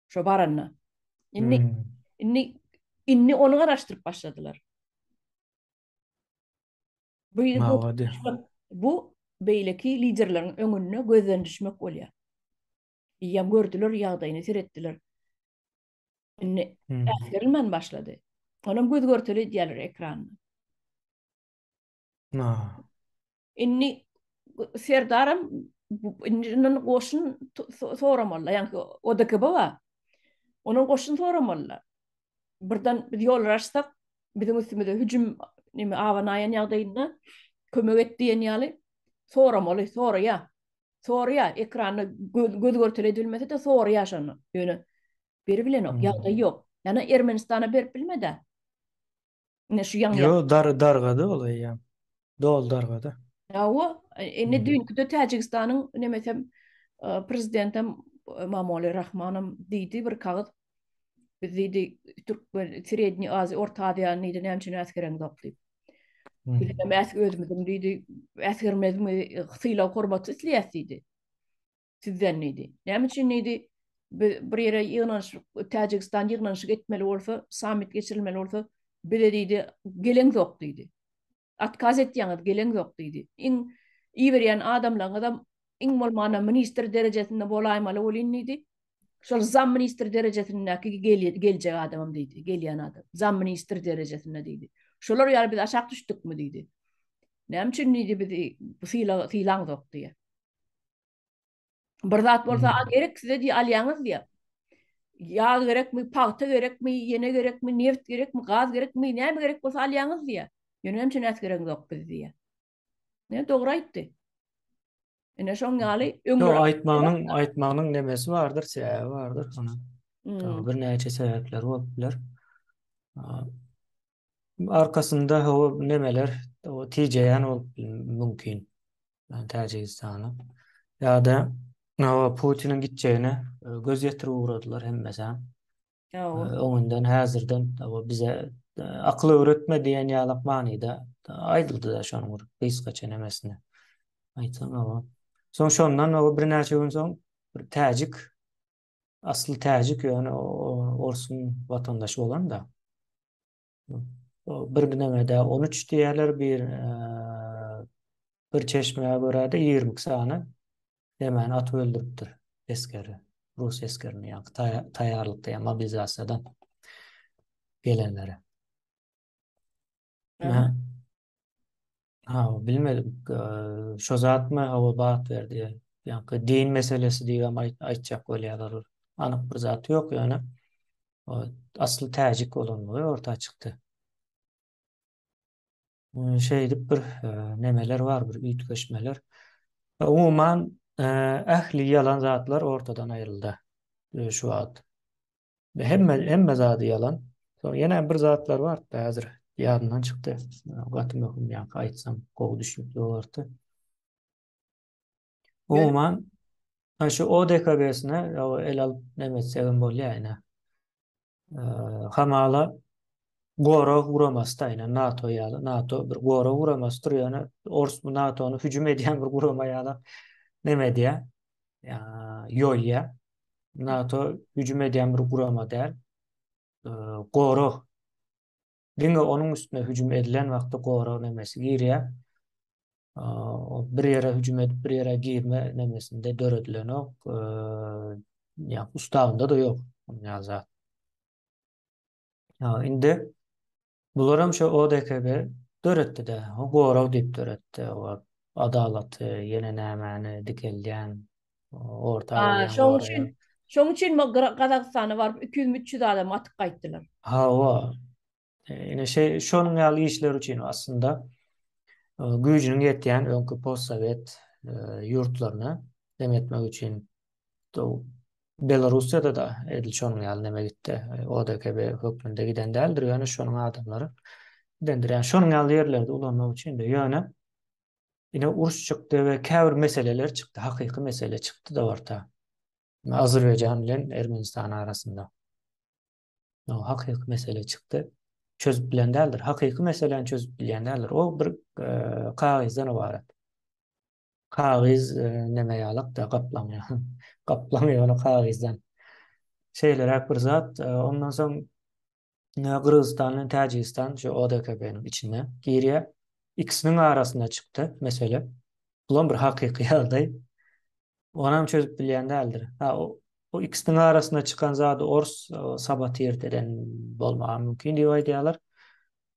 Şo baranyna. Inni onu garaşdyryp başladylar. Bu beýleki liderleriň öňüne gözden düşmek bolýar. Ýa gördüler, ýagdaýyny seretdiler. Inni Hmm. äsgerilmän başlady. Onuň göz görteli diýerler ekranyny. Ah. Inni serdarym inninin goşun soramalla, ýani ODKB ba. Onuň goşun soramalla. Birden biz ýollaşsak, bizim üstümizde hüjüm nime awanaýan ýagdaýynda kömek etdi diýen ýaly soramaly, soraya ekrany göz görteli edilmese de soraya şonu. Ýöne beri bilen ok, ýagdaý Hmm. ýok. Ýani Ermenistana berip bilmede. Ne şu ýaňy. Yo dargada olay ya. Dol dargada. Ýa-o, ne Hmm. dünkü Täjikistanyň nemesem prezidentim Mamoli Rahmanym diýdi bir kağıt. Biz diýdi Türk Sredni Aziýa, Orta Aziýanyň diýdi näçe äskereň doplayıp. Hmm. Bilemem äski özümizden diýdi, äskermezmi hysyla hormat isleýäs diýdi. Sizden diýdi. Näme üçin diýdi? Bir ýere ýygnanş, Täjikistan ýygnanşyk etmeli bolsa, samit geçirilmeli bolsa, bile diýdi, geleň zok diýdi. Atkaz etýäňiz geleň zok diýdi. Iň iýberýän adam iň bolmana minister derejesinde bolaýmaly bolýan diýdi. Şol zam minister derejesindäki geljek adamym diýdi, gelýän adam. Zam minister derejesinde diýdi. Şolar ýaly biz aşak düşdükmi diýdi. Näme üçin diýdi biz filan zok diýe. Bir zat bolsa Hmm. gerek size diýi alýaňyz diýe. Ýağ gerekmi, paýta gerekmi, ýene gerekmi, neft gerekmi, gaz gerekmi, näme gerek bolsa alýaňyz diýe. Ýöne näme üçin äsgerek zok biz diýe. Ne dogry aýtdy. Ene şoň ýaly Yo öňler. aýtmagynyň nemesi bardyr, sebäbi bardyr. Ona bir näçe sebäpler bolup biler. Arkasında o nemeler, o ticeyen olup mümkün. Yani Täjikistana. Ya da o Putin'in gideceğine göz yetirip uğradılar hem mesela. Ýa-o. Onundan hazırdan o bize aklı öğretme diyen yalak manida ayrıldı da şonu vurup biz kaçan emesine. Aytan ama. Son şondan o bir näçe gün soň bir Täjik aslı Täjik yani Orsun vatandaşı olan da o bir nemede 13 diýerler bir çeşmeye göre de 20 sany hemen atıp öldürüpdir eskeri. Rus eskerini yani tayarlıkta yani mobilizasiyadan gelenlere. Aha. Bilmedim. Şo zat mı hava baat verdi. Yani din meselesi diye ama aytacak bolýarlar. Anyk bir zat yok yani. O aslı Täjik olanlığı ortaya çıktı. Şeydi bir nemeler var, bir ütkeşmeler. Umuman ähli yalan zatlar ortadan ayrıldı şu an. Hemme zatı yalan. Sonra yine bir zatlar var da hazır yadından çıktı. Gatım yokum yani aytsam kov düşüp doğardı. Ýöne Umuman şu ODKB'sine o el alıp nemet sevim bolýar yani. Hamala gora vuramas da yani NATO ýaly NATO bir gora vuramasdyr yani NATO'nu hüjüm edýän bir gurama ýaly neme diýär? Ya ýolýa. NATO hüjüm edýän bir gurama däl. Gora diňe onun üstüne hüjüm edilen wagtda gora nemesi girýär. Bir ýere hüjüm edip bir ýere girme nemesinde döredilen ok. Ya ustavında da yok. Ýazat. Indi bularam şu ODKB döretdi de, o gora diýip döretdi. O adalaty, ýene nämäni dikelýän, orta bolýan şoň goraya. üçin şoň üçin Gazakstana barıp 200-300 adam atyp gaýtdylar. O. Ine şonuň ýaly işler üçin aslında güýjüniň ýetýän öňkü postsovet ýurtlaryny demetmek üçin Belarusyada da edil şonuň ýaly neme gitdi. ODKB hökmünde giden däldir, ýöne şonuň adamlary gidendir. Yani şonuň ýaly ýerlerde ulanmak üçin de ýöne ine uruş çykdy we käbir meseleler çykdy, hakyky mesele çykdy da orta. Azerbaýjan bilen Ermenistan arasynda. O hakyky mesele çykdy. Çözüp bilen däldir. Hakyky meseleni çözüp bilen däldir. O bir kagyzdan ibaret. Kagyz neme ýalyk da gaplanýar. Gaplanýar onu kagyzdan. Şeyler bir zat, ondan soň Kırgızistan, Täjikistan şu ODKB'nin içine giriyor. İkisinin arasında çıktı mesele. Ulan bir hakiki ýagdaý. Onam çözüp bilýän däldir. O ikisinin arasında çıkan zady ors sabotir deden bolmagy mümkin diýip aýdýarlar.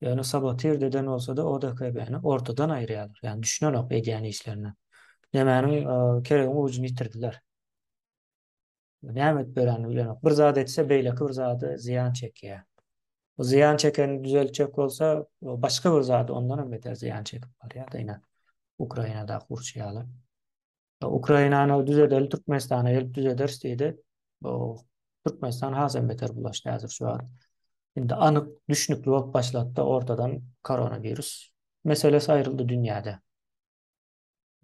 Yani sabotir deden olsa da o da beni ortadan aýrýarlar. Yani düşünenok edýän işlerini. Demäniň keregini ucunu ýitirdiler. Näme bereni bilenok. Bir zat etse beýleki bir zady ziýan çekýär. O ziýan çekeni düzeltjek bolsa başga bir zady ondan hem beter ziýan çekip barýar da ýa Ukrainada gurşýarlar. Ukrainany düzedeli Türkmenistana gelip düzeder istedi. O Türkmenistan hasem beter bulaşdy hazır şu an. Şimdi anık düşnüklü bolup başlatdı ortadan koronavirüs meselesi ayrıldı dünýäde.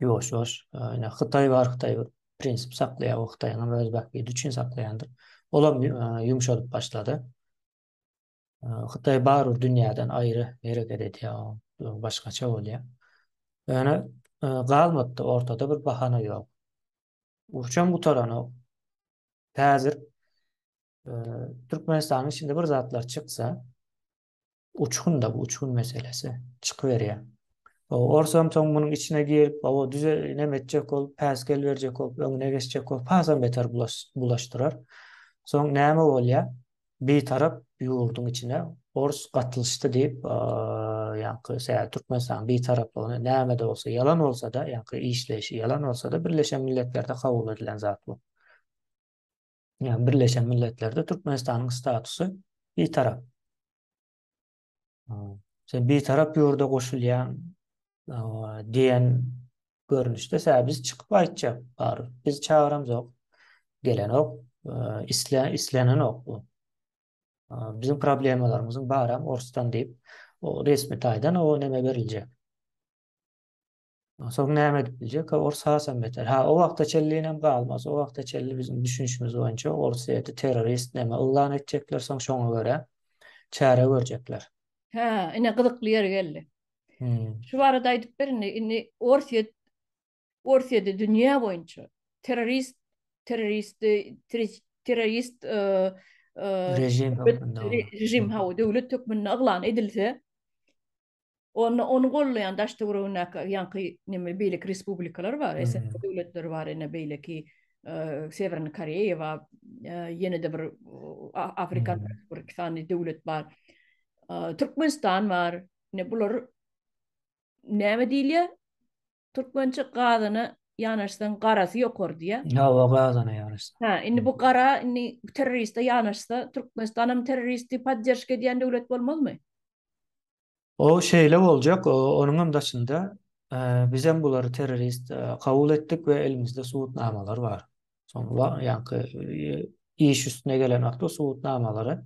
Yoş yoş. Ýa Hytaý var, Hytaý prinsip saklaýar, o Hytaýyň öz bakýy üçün saklaýandyr. Olam ýumşalyp başlady. Hytaý barur dünýäden aýry hereket edýär, başgaça bolýar. Yani galmady ortada bir bahana ýok. Uçan bu tarana häzir Türkmenistanyň içinde bir zatlar çıksa uçkun da bu uçkun meselesi çıkıverýär. O orsam toňmunyň içine girip o düze nemetjek olup päskel berjek olup öňüne geçjek olup hasam beter bulaşdyrar. Soň näme bolýar? Bir tarap ýurdun içine ors gatylşdy diýip ýa-ni Türkmenistan bir taraplygyny näme de bolsa yalan olsa da ýa-ni işleşi yalan olsa da Birleşen Milletler'de kabul edilen zat bu. Yani Birleşen Milletler'de Türkmenistan'ın statusu bir taraf. Sen bir taraf yurda koşulyan diyen görünüşte biz çıkıp aytjak bar. Biz çağıramız yok. Gelen ok. İslenen ok bu. Bizim problemlarımızın baram orstan deyip o resmi taydan o neme verilecek. Sonra näme edip biljek? Ors hasam beter. O wagtda çellinem galmaz. O wagtda çelli bizim düşünüşimiz boýunça ors ýa-da terrorist näme ılan etjekler, soň şoňa göre çäre görjekler. Ine gyzykly ýere geldi. Şu barada aýdyp berin, ini Orsiýada dünýä boýunça terrorist Rejim hakkında rejim döwlet tökmenine yglan edilse, onu gollayan daşdy gurugyna ýanky neme beýleki respublikalar bar, döwletler bar, ene beýleki Severny Koreýa we ýene-de bir Afrikan bir sany döwlet bar. Türkmenistan var. Ne bular näme diýilýär? Türkmençe gazyny ýanaşsan garasy ýokor diýär. o gazyny ýanaşsa. Indi bu gara terroriste ýanaşsa Türkmenistan terroristi podдержка edýän döwlet bolmazmy? O şeýle boljak, onuň daşynda biz hem bulary terrorist kabul etdik we elimizde suwutnamalar bar. Soňra ýanky iş üstüne gelen wagtda suwutnamalary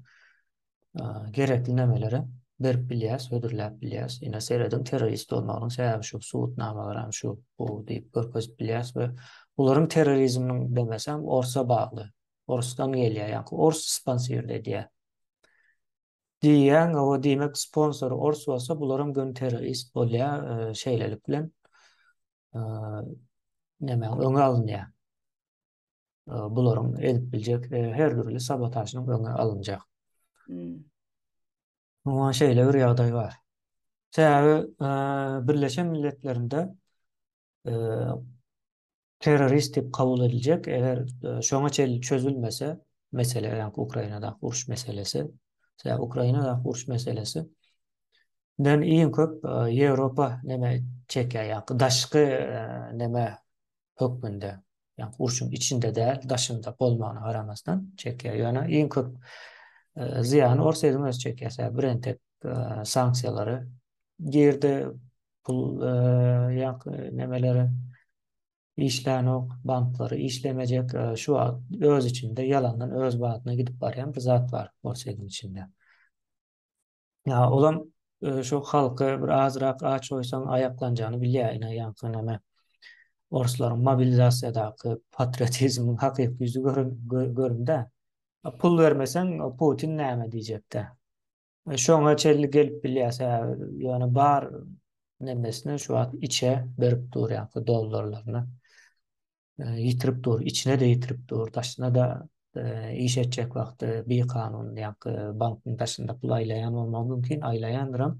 gerekli nemeleri berip bilýäs, ödürläp bilýäs. Ine seredin terrorist bolmagynyň sebäbi şu suwutnamalar hem şu bu diýip görkezip bilýäs we bularyň terrorizminiň demesem orsa bagly. Orsdan gelýär, ýa-ni ors sponsor edýär. Diýen o diýmek sponsor ors bolsa bularyň gön terrorist bolýar, şeýlelik bilen näme öňe alynýar. Bularyň edip biljek her türlü sabotajynyň öňe alınjak. Ama şeýle bir ýagdaý bar. Sebäbi Birleşen Milletlerinde terörist diýip kabul ediljek. Eger şoňa çözülmese, mesele ýa-ni Ukrainada uruş meselesi, Ukrainada uruş meselesi den iň köp Ýewropa neme çekýär, ýa-ni daşky neme hökmünde, ýa-ni uruşyň içinde däl, daşynda bolmagyna garamasdan çekýär. Ýa-ni iň köp ziýany Orsiýadan öz çekýär. Birentek sanksiýalary girdi, pul ýa-ni nemeleri işlänok, banklary işlemejek, şu öz içinde yalandan öz batyna gidip barýan bir zat bar Orsiýadyň içinde. Ya olam şu halky bir azrak aç oýsaň ayaklanjany bilýär, ýa-ni näme orslaryň mobilizasiýadaky patriotizmiň hakyky ýüzü göründe. Pul vermesen Putin näme diýjekde. Şoňa çelli gelip bilýärse, ýani bar nemesine şu an içe berip durýar, dollarlaryny ýitirip dur, içine de ýitirip dur, daşyna da iş etjek wagty bir kanun ýa-ni bankyň daşynda pul aýlaýan bolmagy mümkin, aýlaýandyram.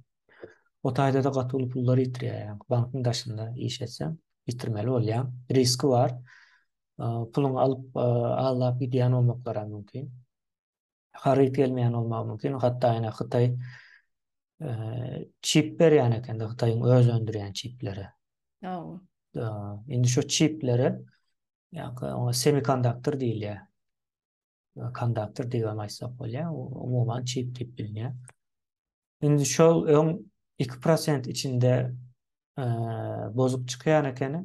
O taýda da gatyly pullary ýitirýär, ýa-ni bankyň daşynda iş etsem. bitirmeli bolýan. Riski var. Puluny alıp alap gidiýän olmaklara mümkin. Haryt gelmeýän bolmagy mümkin. Hatda ýene Hytaý çip berýän eken de Hytaýyň öz öndürýän çipleri. Awa. Indi şu çipleri ýa-ni semikonduktor diýilýär. Konduktor diýip aýtsak bolýar. Umuman çip diýip bilinýär. Indi şol 2% içinde bozuk çıkýan ekeni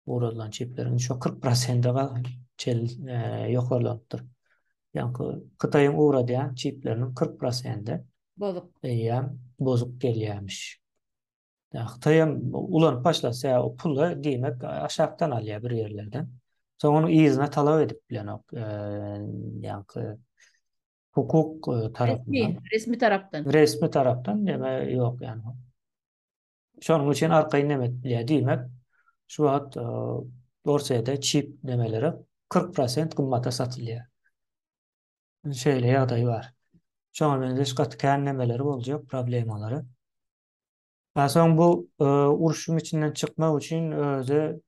uğradılan çiplerin şu 40%'a yokarlanıptır. Yani Xitayın uğradıyan çiplerinin 40%'de Bozuk. bozuk gelýärmiş. Yani Xitayın ulanıp başlasa o pulu demek aşağıdan alýar bir yerlerden. Sonra onu izine talap edip bilen yani hukuk tarafından, Resmi taraftan. resmi taraftan deme yok yani. Şonuň üçin arkaýy näme demek şu wagt borsada çip nemeleri 40% kımmata satılýar. Şeýle ýagdaý bar. Şoňa benzeş gatykän nemeleri boljak, problemalary. Soň bu uruşun içinden çykmak üçin özü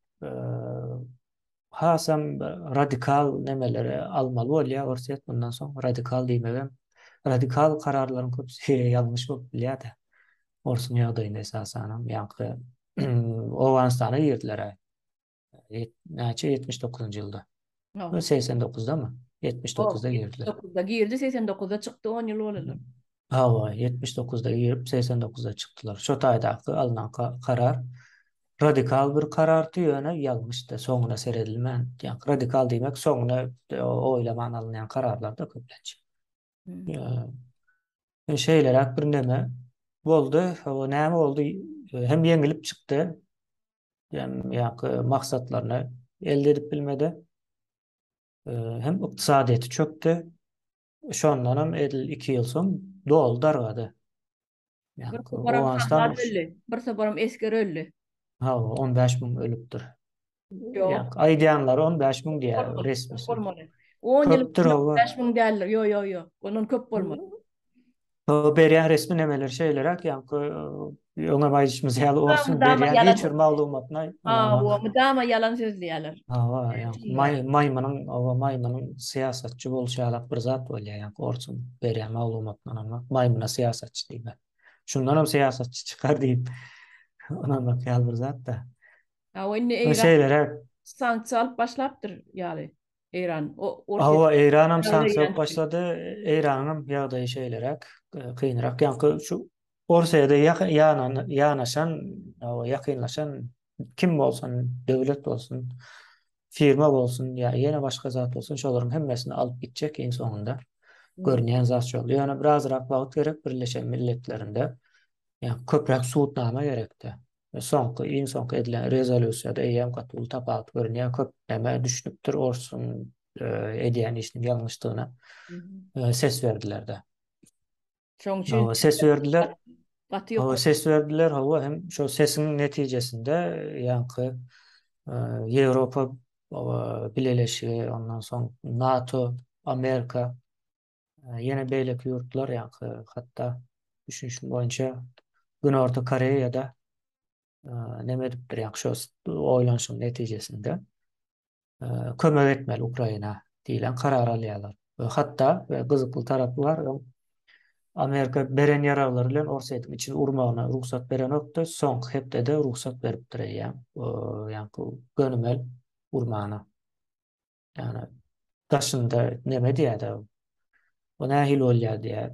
hasam radikal nemeleri almaly bolýar. Orset bundan soň radikal diýmegem. Radikal kararlaryň köpüsi ýalňyş bolup bilýär-de. Orsun ýagdaýynda esasanam ýa-ni Owganistana girdiler. Näçe 79-njy ýylda. 89'da mı? 79'da girdiler. 79'da girdi, 89'da çıktı, 10 yıl olalar. Hava 79'da girip 89'da çıktılar. Şu taýdaky alınan karar radikal bir karar diýene ýalňyşdy. Soňuna seredilmän. Yani radikal diýmek soňuna oýlaman alınýan kararlar da köplençe. Şeýlerak bir neme boldy. O näme boldy? Hem ýeňilip çykdy. Yani maksatlarını elde edip bilmedi. Hem iktisadiyeti çöktü. Şondan hem 2 ýyl soň dol dargady. Yani o anstan Bir separam esker öldü. 15.000 ölüpdir. Yok. Aýdýanlar 15.000 diýär resmisi. 10 yıl Köpdür o. 5.000 diýerler. Yo. Onun köp bolmady. Berýän resmi nemeler şeýlerak ona baýşymyz ýaly orsun berýän hiç bir maglumatna. O mudama yalan sözlüyorlar. Maymanyň siýasatçy bolşaýarak bir zat bolýar. Yani orsun berýän maglumatdan ama maymuna siýasatçy diýmek. Şundan hem siýasatçy çykar diýip ona ýaly bir zat da. O indi Eýran sanksiýa alyp başlapdyr ýaly. Eýran. Eýran hem sanksiýa başlady. Eýranyň ýagdaýy şeýlerak kynrak. Yani şu Orsaýda ýanaşan, ýakynlaşan kim bolsun, döwlet bolsun, firma bolsun, ýa-ni başga zat bolsun, şolaryň hemmesini alyp gitjek en soňunda. Görnýän zat şol. Ýöne birazrak wagt gerek Birleşen Milletlerinde. Yani köprek suwutnama gerekdi. Soňky edilen rezolýusiýada eýem gatyl tapat görnýär köp näme düşünüpdir orsun edýän işiniň ýalňyşlygyna ses berdiler-de. Ses verdiler. Ses verdiler. Hem şu sesin netijesinde yankı Avrupa Birleşigi, ondan soň NATO, Amerika yine beýleki ýurtlar yankı hatta düşünüşüm boýunça Günorta Koreýada neme dipdir yankı şu oýlanşyň netijesinde kömek etmeli Ukraina diýilen karar alýarlar. Hatta gyzykly tarapy var. Amerika beren ýaraglar bilen Orsaýdyň içini urmagyna ruhsat beren okdy. Soňky hepde de ruhsat beripdir ýa. Yani gönümel urmagyna. Yani daşynda neme diýär? O nähil bolýar diýär.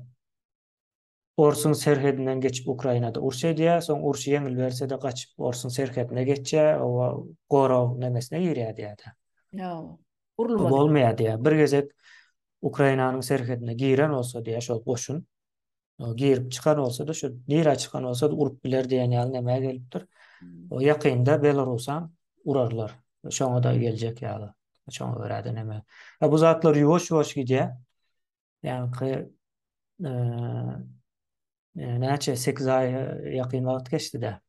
Orsun serhedinden geçip Ukrainada urşy diýär, soň urşy ýeňil berse de gaçyp Orsun serhedine geçýär, o goraw nemesine ýerýär diýär. Ýa, urulmady. Bolmaýar diýär. Bir gezek Ukrainanyň serhedine giren olsa diýär şol goşun girip çıkan olsa da şu nira çıkan olsa da urup biler diýen ýaly näme gelipdir. O ýakynda Belarusan urarlar. Şoňa da geljek ýaly. Şoňa görä näme. Bu zatlar ýuwaş gidýär. Yani näçe 8 ay ýakyn wagt geçdi de.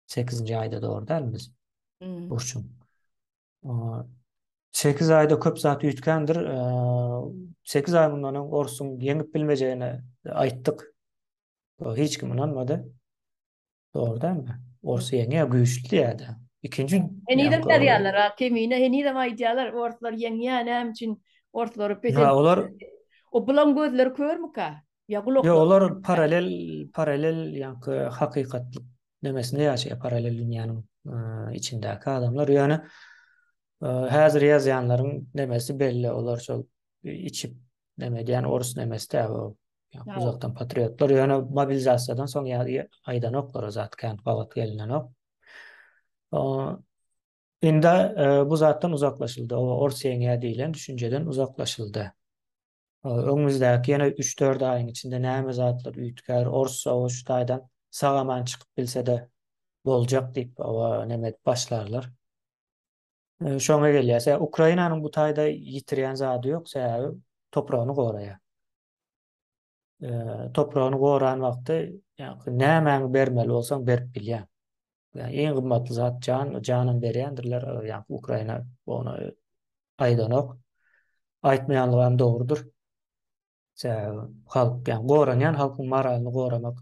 8-nji aýda doğru däl biz. Urşun. 8 ayda köp zat ýitkendir. 8 ay bundan Orsun ýeňip bilmejegine aýtdyk. Hiç kim inanmady. Doğru däl mi? Orsu ýeňe güýçli ýa-da. ikinci Eniden yani deryalar ha kemine eniden aydiyalar ortalar yengyan hem için ortaları pesen olar o bulan gözleri kör mü ka? Ya ya kulaklar. olar paralel yani hakikatlik demesine yaşaya paralel dünyanın içindeki adamlar yani hazır yazanların demesi belli olar çok içip demedi yani orası demesi de o yani Ya o uzaktan patriotlar yani mobilizasyondan son aydan oklar zaten kavat gelinden ok. Indi bu zattan uzaklaşıldı. O Orsiyen'e değilen düşünceden uzaklaşıldı. Önümüzdeki yine 3-4 ayın içinde näme zatlar üýtgär, Orsa o şu taýdan sagaman çıkıp bilse de bolacak deyip o nemet başlarlar. Şoňa gelýär. Ukrainanyň bu taýda ýitirýän zady ýok, sebäbi topragyny goraýar. Topragyny goran wagty ýa-ni nämäni bermeli bolsaň berip bilýär. Yani en kıymetli zat canın berýändirler. Yani Ukraina onu aydanok. Aýtmaýanlygam dogrudur. Halk yani goranyan halkın maralyny goramak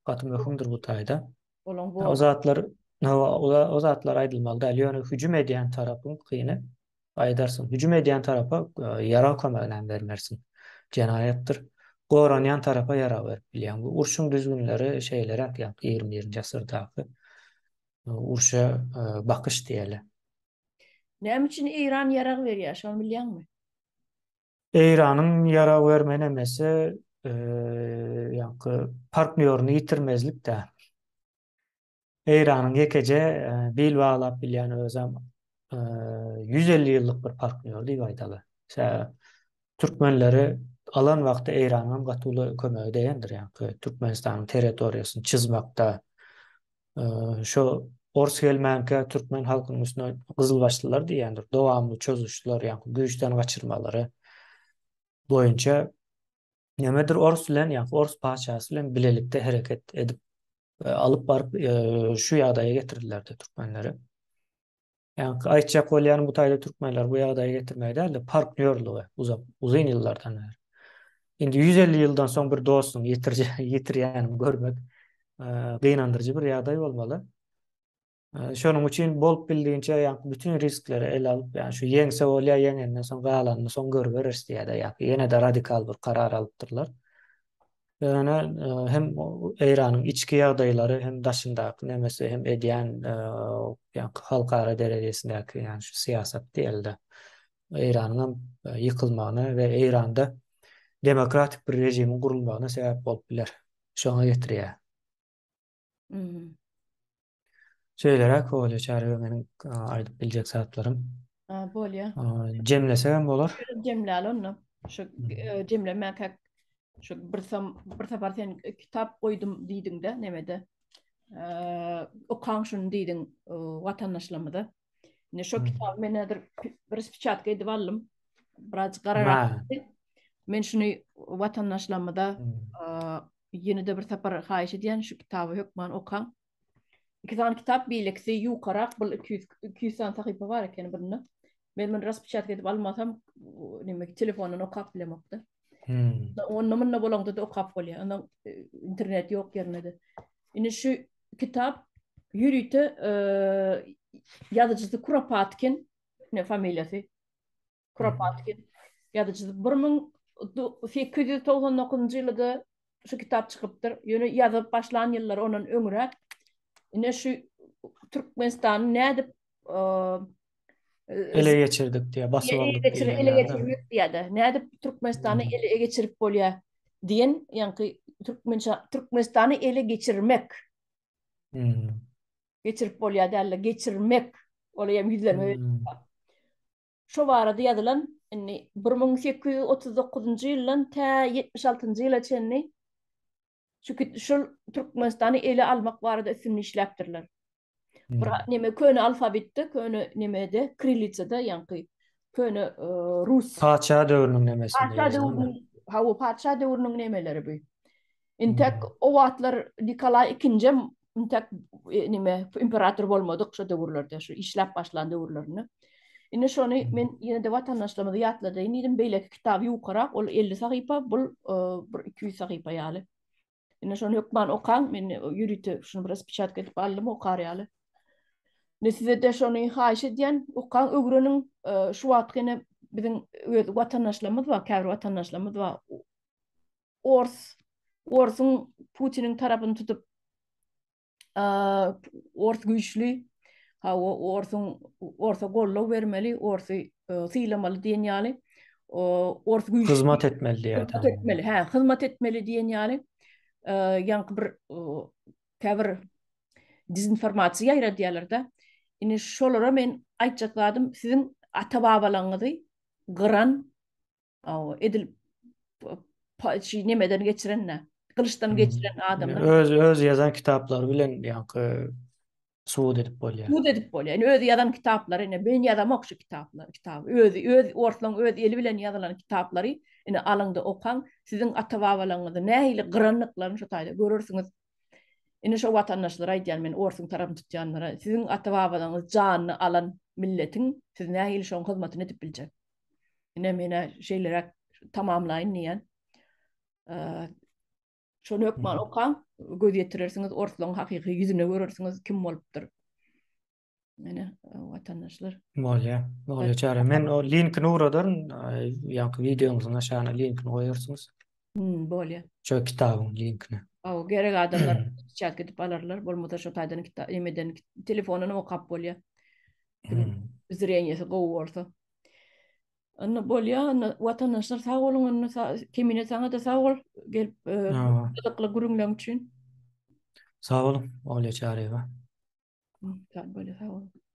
gaty möhümdir bu taýda. olan O bu zatlar o zatlar aýdylmaly däl. Ýöne hüjüm edýän tarapyň kyny aýdarsyn. Hüjüm edýän tarapa yara kömegine bermersin. Jenaýatdyr. Goranyan tarapa yara berip bilýän. Bu urşuň düzgünleri şeýlere ýa 21-nji asyrdaky urşa bakyş diýeli. näme için İran yarak berýär şonu bilýärmi? İran'ın yara vermenemesi yani partnörünü yitirmezlik de. İran'ın gekece bil bağlap bilýän özüm 150 yıllık bir partnör diýip aýdaly. Türkmenleri alan wagtda İran'ın gatyly kömegi diýendir. Yani Türkmenistanyň territoriýasyny çizmakda şo Ors gelmänke Türkmen halkynyň üstüne Gızılbaşlylar diýendir. Dowamly çözüşler yani güýçden gaçyrmalary boyunca nemedir Ors bilen yani Ors paçasy bilen bilelikde hereket edip alıp barıp şu ýagdaýa getirdiler de Türkmenleri. Yani aýtjak bolýan bu taýda Türkmenler bu ýagdaýa getirmedi de partnörlügi uzun ýyllardan beri. Indi 150 ýyldan soň bir dostuň ýitirýänini görmek gynandyrjy bir ýagdaý bolmaly. Şonuň üçin bolup bildiğince yani bütün riskleri ele alıp yani şu yeňse bolýa yeňenden soň galanyny soň görber istýär yani ýene de radikal bir karar alypdyrlar. Yani hem İran'ın içki ýagdaýlary hem daşyndaky nemesi hem edýän yani halkara derejesindäki yani şu siyasat diýildi. İran'ın yıkılmagyna we İran'da demokratik bir rejimiň gurulmagyna sebäp bolup biler. Şoňa getirýär. Mhm. Şeýlerek bolýar çare meniň aýdyp biljek zatlarym. Ha bolýar. Jemlesem bolar. Jemläli onu. Şu jemlemek hak şu bir separ sen kitap koydum diýdiň de nemede. Okan şunu diýdiň watandaşlamada. Ne şu kitap men nedir bir spiçatka edip aldım. Biraz garar Ma. aldım. Men şunu watandaşlamada ýene de bir separ haýyş edýän şu kitaby hökman okan. İki tane kitap birlikte yukarak bu 200 tane sahipa var eken birine. Men raspichat edip almasam nimek telefonun okap bilemokda. Onun minne bolongda da okap bolýar. Ondan internet yok yerine de. Ine şu kitap yürüte yazıcısı Kuropatkin ne familyası Kuropatkin yazıcısı 1899 ýylda şu kitap çıkıptır. Ýöne yazıp başlan ýyllar onun öňürä. Ine şu Türkmenistan'ı ne edip Ele geçirdik diye, basıp aldık diye ele yani. geçirmek diye de. Ne edip Türkmenistan'ı ele geçirip bolýar diyen yani Türkmenistan'ı ele geçirmek. Geçirip bolýar derler. Geçirmek. Olayam yüzlerine. Şu barada yazılan 1839 ýyldan ta 76 ýyla çenni şu Türkmenistan'ı ele almak barada üstün işläpdirler. Neme köne alfabetde, köne nemede, kirillitsada yani köne Rus. Paça dövrünün nemesinde Paça yazılan da. dövrünün, havu paça dövrünün nemeleri bu. Intek o wagtlar Nikolay II intek neme imperator bolmadyk şu döwürlerde, şu işläp başlan döwürlerini. Ine şonu men ýene de watandaşlamada ýatlada inidim beýle kitap ýukarak ol 50 sahypa bul 200 sahypa ýaly. Ine şonu hökman okan men ýürüte şunu biraz piçat edip aldym okar ýaly. Ne size de şonu haýyş edýän, ukan ögreniň şu wagt gene biziň öz watandaşlarymyz bar, käbir watandaşlarymyz bar. Ors, Orsun Putinin tarapyny tutup ors güýçli, ha o orsun orsa gollaw bermeli, orsy sylamaly diýen ýaly. Ors güýçli Hizmet etmeli diye hyzmat tamam. etmeli, hyzmat etmeli diýen ýaly. Ýanky bir käbir dezinformasiýa ýaýradýarlar da. Ine şolara men aýtjakladym, siziň ata-babalaryňyzy gyran, edil nemeden geçiren, kılıçtan geçiren adamlar Öz yazan kitaplar bilen suud edip bolýar. bu edip bolýar. Yani öz yazan kitapları, yani ben yazamok şu kitaplar, kitabı. Öz ortalan öz eli bilen yazılan kitapları ine alındı okan, sizin ata-babalaryňyzy nähili gıranlyklaryny şu taýda görürsüňiz. Ine şu watandaşlar aýdýan men orsun tarapy tutýanlara, sizin ata-babalaryňyz janyny alan milletin siz nähili şoň hyzmatyny edip biljek. Ine mene şeýlere tamamlaýyn diýen. Şonu ökman okan, göz yetirirsiniz, ortalyň hakyky ýüzüne görürsiniz kim bolupdyr. Mene watandaşlar. Bolýar çare. Men o linkini uradan videoňyzyň aşagyna linkini goýarsyňyz. Bolýar. Şo kitabyň linkini. Gerek adamlar chat edip alarlar. Bolmasa şu taýdan kitap emeden telefonuny okap bolýar. Zreňesi gowy bolsa. Anna bolýar, anna watandaşlar sag bolun, anna kimine saňa da sag bol. Gelip ýa-da gürüňleň üçin. Sag bolun, bolýar çare. Sag bolýar, sag bol.